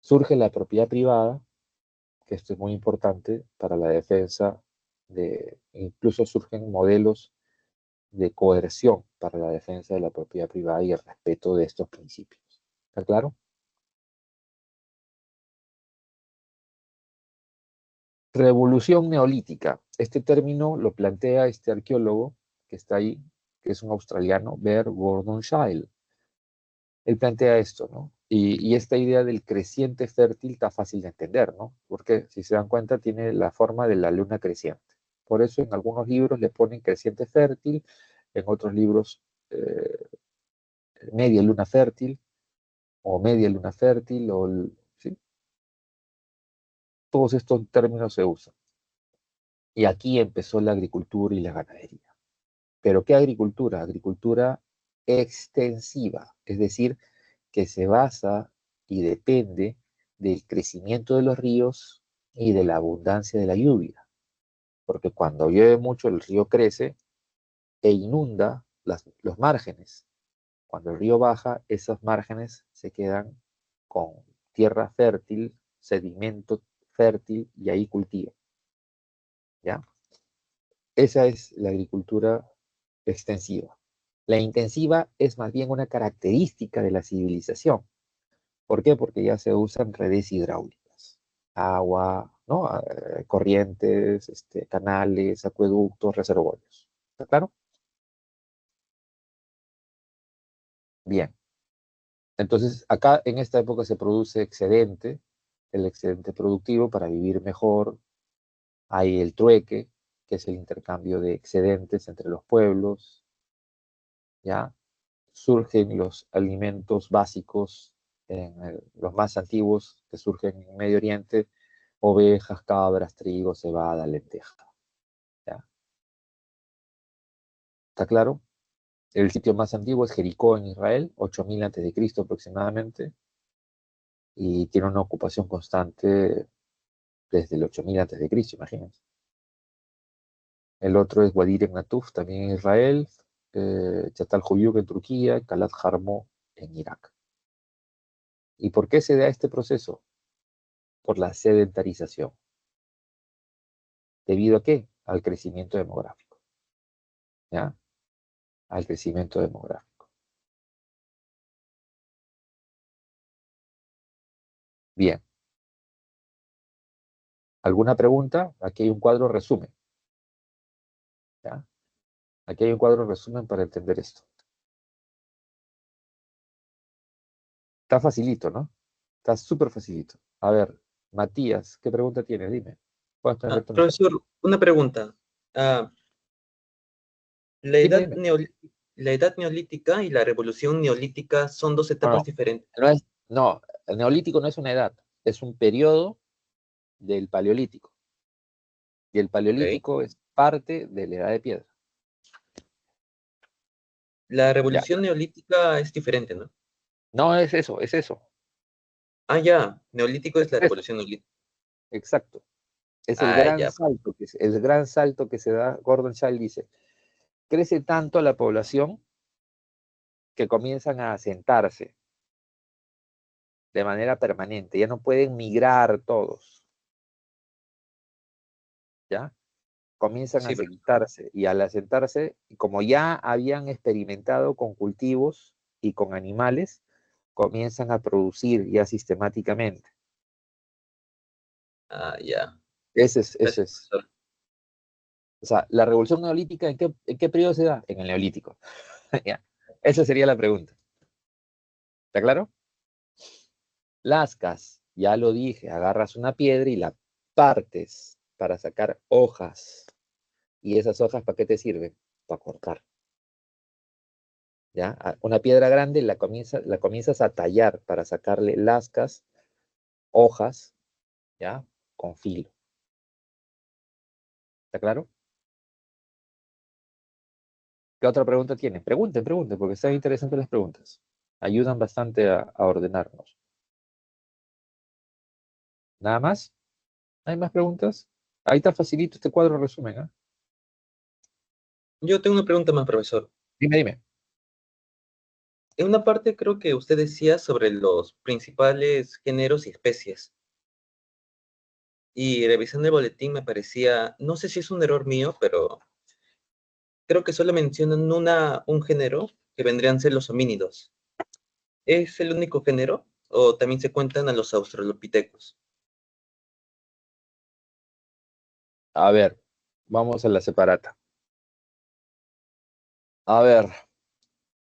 Surge la propiedad privada, que esto es muy importante para la defensa incluso surgen modelos de coerción para la defensa de la propiedad privada y el respeto de estos principios. ¿Está claro? Revolución neolítica. Este término lo plantea este arqueólogo que está ahí, que es un australiano, Bear Gordon Shile. Él plantea esto, ¿no? Y esta idea del creciente fértil está fácil de entender, ¿no? Porque si se dan cuenta tiene la forma de la luna creciente. Por eso en algunos libros le ponen creciente fértil, en otros libros media luna fértil, o media luna fértil, ¿sí? Todos estos términos se usan. Y aquí empezó la agricultura y la ganadería. ¿Pero qué agricultura? Agricultura extensiva, es decir, que se basa y depende del crecimiento de los ríos y de la abundancia de la lluvia. Porque cuando llueve mucho el río crece e inunda los márgenes. Cuando el río baja, esos márgenes se quedan con tierra fértil, sedimento fértil y ahí cultivan, ¿ya? Esa es la agricultura extensiva. La intensiva es más bien una característica de la civilización. ¿Por qué? Porque ya se usan redes hidráulicas, agua, ¿no? Corrientes, canales, acueductos, reservorios. ¿Está claro? Bien. Entonces, acá en esta época se produce excedente, el excedente productivo para vivir mejor. Hay el trueque, que es el intercambio de excedentes entre los pueblos, ¿ya? Surgen los alimentos básicos, los más antiguos que surgen en Medio Oriente, ovejas, cabras, trigo, cebada, lenteja, ¿ya? ¿Está claro? El sitio más antiguo es Jericó en Israel, 8000 a.C. aproximadamente, y tiene una ocupación constante desde el 8000 a.C., imagínense. El otro es Wadir en Natuf, también en Israel, Chatal Huyuk en Turquía, Kalat Jarmo en Irak. ¿Y por qué se da este proceso? Por la sedentarización. ¿Debido a qué? Al crecimiento demográfico. ¿Ya? Al crecimiento demográfico. Bien. ¿Alguna pregunta? Aquí hay un cuadro resumen. ¿Ya? Aquí hay un cuadro resumen para entender esto. Está facilito, ¿no? Está súper facilito. A ver, Matías, ¿qué pregunta tienes? Dime. Puedes prender tu micrófono. Profesor, una pregunta. Ah, la Dime, edad dime. la edad neolítica y la revolución neolítica son dos No, etapas no, diferentes. no, el neolítico no es una edad, es un periodo del paleolítico. Y el ¿Ok? paleolítico es parte de la edad de piedra. La Ya. revolución neolítica es diferente, ¿no? No es eso, es eso. Ah, ya. Neolítico es la Es eso, revolución neolítica. exacto. Es el Ah, gran ya. salto el gran salto que se da. Gordon Childe dice, crece tanto la población que comienzan a asentarse de manera permanente, ya no pueden migrar todos, ¿ya? Comienzan a Sí, asentarse y al asentarse, como ya habían experimentado con cultivos y con animales, comienzan a producir ya sistemáticamente. ah, ya. Ese Gracias, es. profesor. O sea, la revolución neolítica, ¿en qué periodo se da? En el neolítico. Ya. Esa sería la pregunta. ¿Está claro? Lascas, ya lo dije, agarras una piedra y la partes para sacar hojas. ¿Y esas hojas para qué te sirven? Para cortar. ¿Ya? Una piedra grande la comienzas a tallar para sacarle lascas, hojas, ¿ya? Con filo. ¿Está claro? ¿Qué otra pregunta tienen? Pregunten, pregunten, porque están interesantes las preguntas. Ayudan bastante a ordenarnos. ¿Nada más? ¿Hay más preguntas? Ahí está facilito este cuadro resumen, ¿ah? Yo tengo una pregunta más, profesor. Dime, dime. En una parte creo que usted decía sobre los principales géneros y especies. Y revisando el boletín me parecía, no sé si es un error mío, pero creo que solo mencionan un género que vendrían a ser los homínidos. ¿Es el único género? ¿O también se cuentan a los australopithecus? A ver, vamos a la separata. A ver,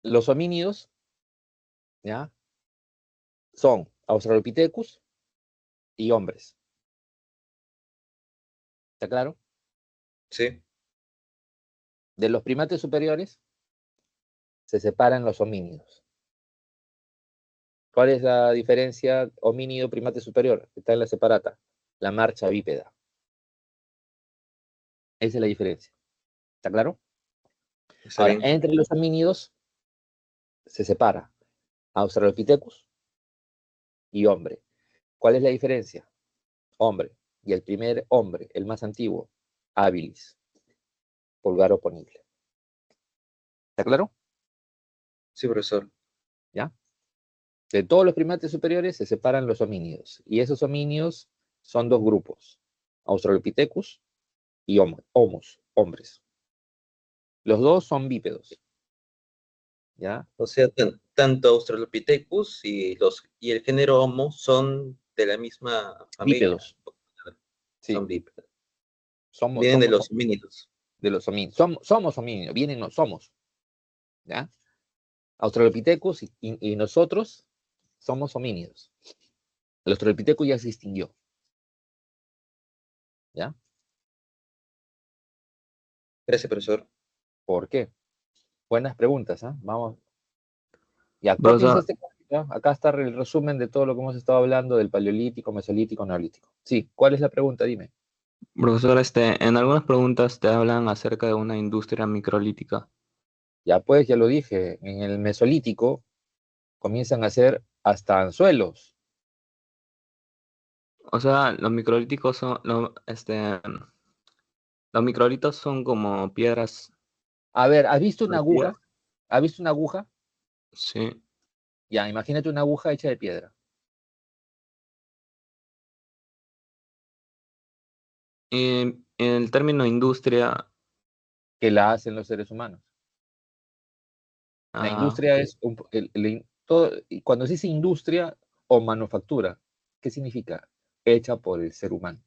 los homínidos, ¿ya? Son Australopithecus y hombres. ¿Está claro? Sí, De los primates superiores se separan los homínidos. ¿Cuál es la diferencia homínido primate superior? Está en la separata. La marcha bípeda. Esa es la diferencia. ¿Está claro? está Ahora, bien. entre los homínidos se separa Australopithecus y hombre. ¿Cuál es la diferencia? Hombre. Y el primer hombre, el más antiguo, habilis, pulgar oponible. ¿Está claro? Sí, profesor. ¿Ya? De todos los primates superiores se separan los homínidos. Y esos homínidos son dos grupos. Australopithecus y homos, hombres. Los dos son bípedos. ¿Ya? O sea, tanto Australopithecus y el género Homo son de la misma familia. Bípedos. Sí. Son bípedos. Somos, Vienen de somos los homínidos. de los homínidos. Somos homínidos. Vienen, no somos. ¿Ya? Australopithecus y nosotros somos homínidos. El Australopithecus ya se extinguió. ¿Ya? Gracias, profesor. ¿Por qué? Buenas preguntas, ¿ah? Vamos. Ya, ¿qué piensa Profesor, este? Ya, acá está el resumen de todo lo que hemos estado hablando del paleolítico, mesolítico, neolítico. Sí, ¿cuál es la pregunta? Dime. profesor, en algunas preguntas te hablan acerca de una industria microlítica. Ya pues, ya lo dije, en el mesolítico comienzan a hacer hasta anzuelos. O sea, los microlíticos son, los microlitos son como piedras A ver, ¿has visto una parecidas. aguja? ¿Has visto una aguja? Sí. Ya, imagínate una aguja hecha de piedra. Y el término industria, Que la hacen los seres humanos. La industria ok. es, y cuando se dice industria o manufactura, ¿qué significa? Hecha por el ser humano.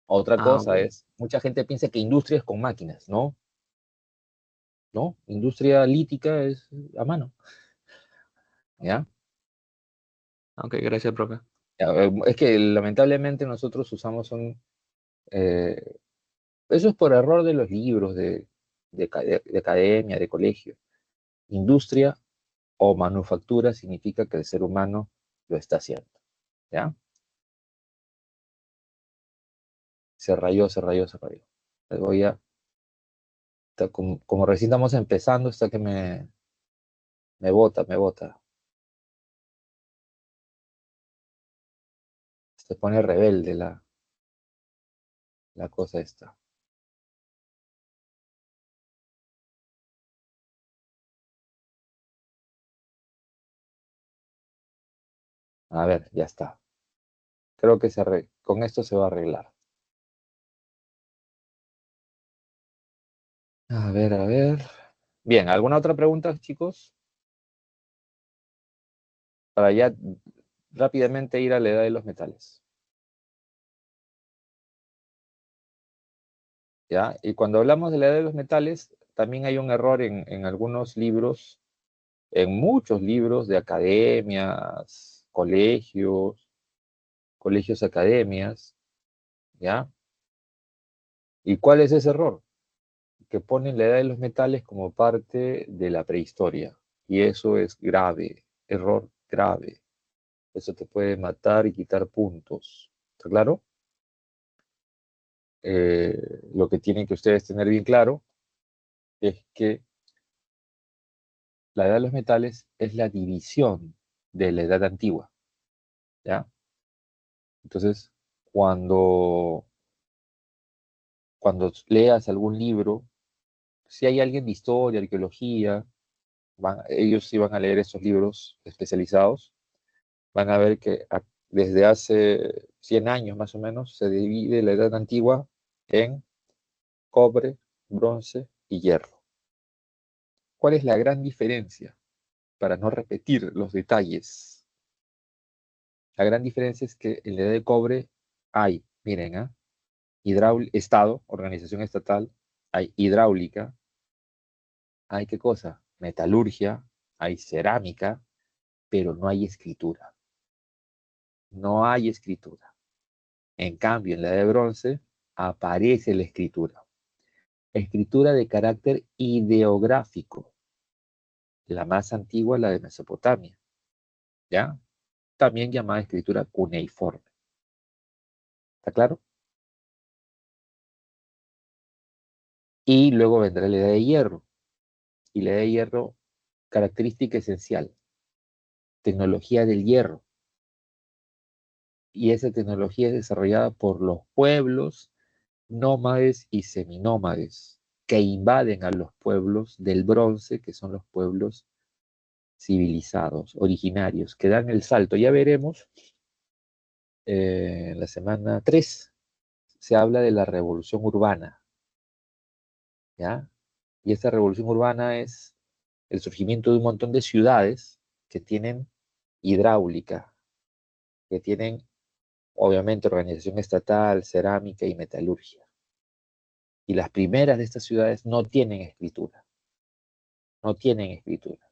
Otra cosa Ok. es, mucha gente piensa que industria es con máquinas, ¿no? ¿No? Industria lítica es a mano, ¿ya? Ok, gracias, profe. Es que lamentablemente nosotros usamos eh, eso es por error de los libros de academia, de colegio. Industria o manufactura significa que el ser humano lo está haciendo, ¿ya? Se rayó, se rayó, se rayó. Les voy a, como recién estamos empezando, está que me bota, me bota. Se pone rebelde la cosa esta. A ver, ya está. Creo que con esto se va a arreglar. A ver, a ver. Bien, ¿alguna otra pregunta, chicos? Para ya rápidamente ir a la edad de los metales. ¿Ya? Y cuando hablamos de la edad de los metales, también hay un error en algunos libros, en muchos libros de academias, colegios, academias, ¿ya? ¿Y cuál es ese error? Que ponen la edad de los metales como parte de la prehistoria. Y eso es grave, error grave. Eso te puede matar y quitar puntos. ¿Está claro? Lo que tienen que ustedes tener bien claro es que la edad de los metales es la división de la edad antigua, ¿ya? Entonces, cuando leas algún libro, si hay alguien de historia, arqueología, ellos sí van a leer esos libros especializados, van a ver que desde hace 100 años más o menos se divide la edad antigua en cobre, bronce y hierro. ¿Cuál es la gran diferencia? Para no repetir los detalles. La gran diferencia es que en la edad de cobre hay, miren, Estado, organización estatal, hay hidráulica, hay qué cosa, metalurgia, hay cerámica, pero no hay escritura. No hay escritura. En cambio, en la de bronce aparece la escritura. Escritura de carácter ideográfico. La más antigua, la de Mesopotamia, ¿ya? También llamada escritura cuneiforme. ¿Está claro? Y luego vendrá la edad de hierro. Y la edad de hierro, característica esencial, tecnología del hierro. Y esa tecnología es desarrollada por los pueblos nómades y seminómades que invaden a los pueblos del bronce, que son los pueblos civilizados, originarios, que dan el salto. Ya veremos, en la semana 3 se habla de la revolución urbana, ¿ya? Y esta revolución urbana es el surgimiento de un montón de ciudades que tienen hidráulica, que tienen obviamente organización estatal, cerámica y metalurgia. Y las primeras de estas ciudades no tienen escritura, no tienen escritura,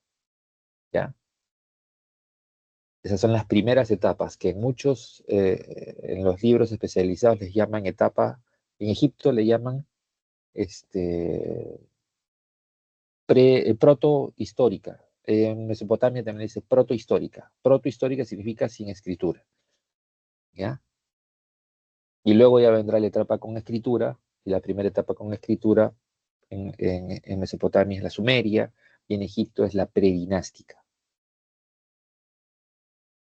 ¿ya? Esas son las primeras etapas, que en muchos, en los libros especializados les llaman etapa, en Egipto le llaman este, protohistórica. En Mesopotamia también dice protohistórica. Protohistórica significa sin escritura, ¿ya? Y luego ya vendrá la etapa con escritura, y la primera etapa con escritura en Mesopotamia es la sumeria, y en Egipto es la predinástica.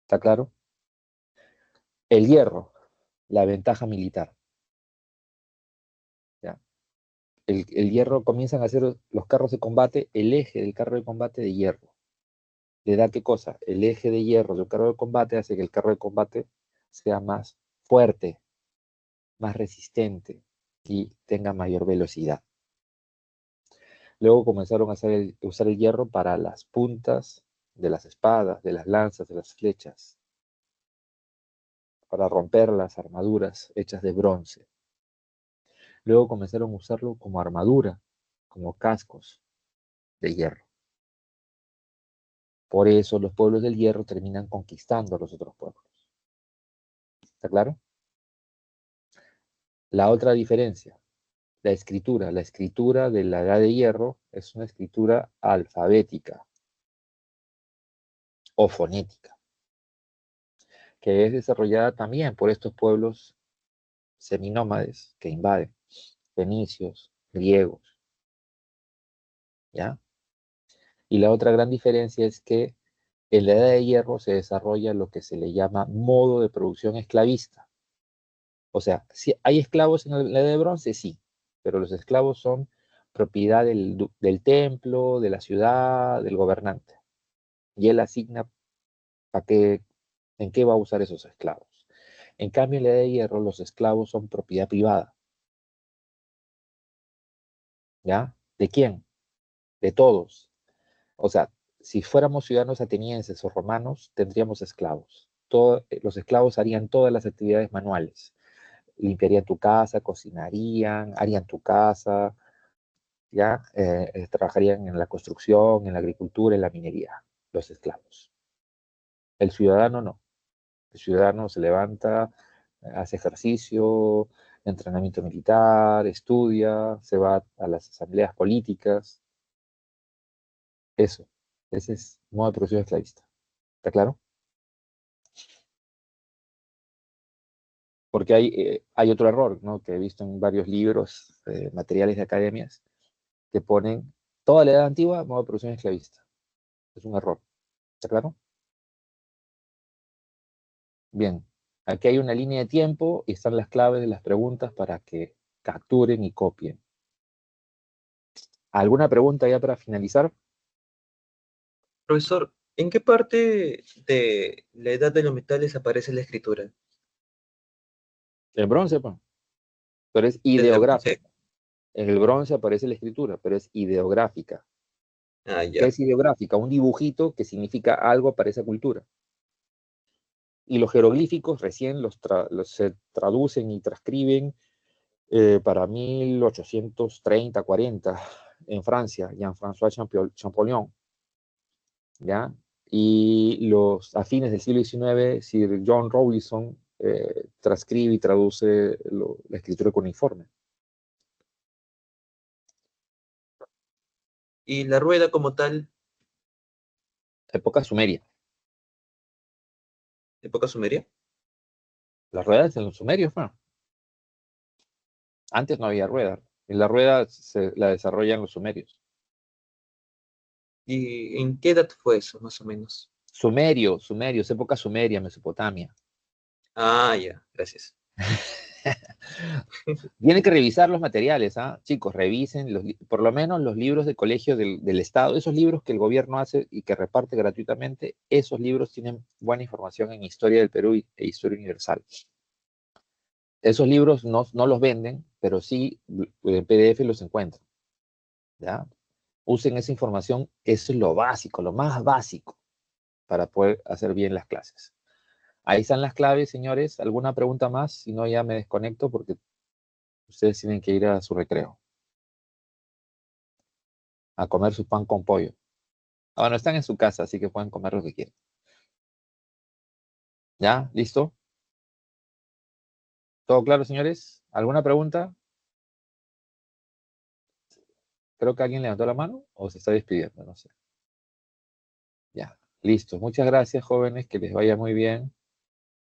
¿Está claro? El hierro, la ventaja militar. ¿Ya? El hierro comienzan a hacer los carros de combate, el eje del carro de combate de hierro. ¿Le da qué cosa? El eje de hierro del carro de combate hace que el carro de combate sea más fuerte, más resistente y tenga mayor velocidad. Luego comenzaron a usar el hierro para las puntas de las espadas, de las lanzas, de las flechas, para romper las armaduras hechas de bronce. Luego comenzaron a usarlo como armadura, como cascos de hierro. Por eso los pueblos del hierro terminan conquistando a los otros pueblos. ¿Está claro? La otra diferencia, la escritura. La escritura de la Edad de Hierro es una escritura alfabética o fonética, que es desarrollada también por estos pueblos seminómades que invaden, fenicios, griegos, ¿ya? Y la otra gran diferencia es que en la Edad de Hierro se desarrolla lo que se le llama modo de producción esclavista. O sea, si hay esclavos en la Edad de Bronce, sí, pero los esclavos son propiedad del templo, de la ciudad, del gobernante. Y él asigna para qué, en qué va a usar esos esclavos. En cambio, en la Edad de Hierro, los esclavos son propiedad privada. ¿Ya? ¿De quién? De todos. O sea, si fuéramos ciudadanos atenienses o romanos, tendríamos esclavos. Los esclavos harían todas las actividades manuales. Limpiarían tu casa, cocinarían, harían tu casa, ¿ya? Trabajarían en la construcción, en la agricultura, en la minería, los esclavos. El ciudadano no. El ciudadano se levanta, hace ejercicio, entrenamiento militar, estudia, se va a las asambleas políticas. Eso. Ese es modo de producción esclavista. ¿Está claro? Porque hay otro error, ¿no? Que he visto en varios libros, materiales de academias, que ponen toda la edad antigua modo de producción esclavista. Es un error. ¿Está claro? Bien. Aquí hay una línea de tiempo y están las claves de las preguntas para que capturen y copien. ¿Alguna pregunta ya para finalizar? Profesor, ¿en qué parte de la edad de los metales aparece la escritura? El bronce, pues, pero es ¿Desde el bronce? ideográfica. En el bronce aparece la escritura, pero es ideográfica. Ah, ¿Qué ya. es ideográfica? Un dibujito que significa algo para esa cultura. Y los jeroglíficos recién se traducen y transcriben para 1830-40 en Francia, Jean-François Champollion, ¿ya? Y a fines del siglo XIX, Sir John Rawlinson transcribe y traduce la escritura cuneiforme. ¿Y la rueda como tal, Época sumeria. época sumeria? Las ruedas en los sumerios, bueno, antes no había rueda. Y la rueda la desarrollan los sumerios. ¿Y en qué edad fue eso, más o menos? Sumerios, época sumeria, Mesopotamia. Ah, ya, gracias. Tienen que revisar los materiales, ¿ah? Chicos, revisen por lo menos los libros de colegio del Estado, esos libros que el gobierno hace y que reparte gratuitamente, esos libros tienen buena información en historia del Perú e historia universal. Esos libros no los venden, pero sí en PDF los encuentran, ¿ya? Usen esa información, eso es lo básico, lo más básico para poder hacer bien las clases. Ahí están las claves, señores. ¿Alguna pregunta más? Si no, ya me desconecto porque ustedes tienen que ir a su recreo, a comer su pan con pollo. Ah, bueno, están en su casa, así que pueden comer lo que quieran. ¿Ya? ¿Listo? ¿Todo claro, señores? ¿Alguna pregunta? Creo que alguien levantó la mano o se está despidiendo, no sé. Ya, listo. Muchas gracias, jóvenes, que les vaya muy bien.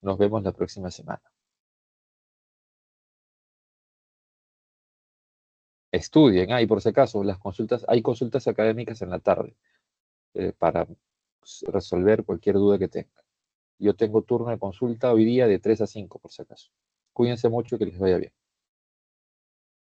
Nos vemos la próxima semana. Estudien, y por si acaso, hay consultas académicas en la tarde para resolver cualquier duda que tengan. Yo tengo turno de consulta hoy día de 3 a 5, por si acaso. Cuídense mucho, que les vaya bien.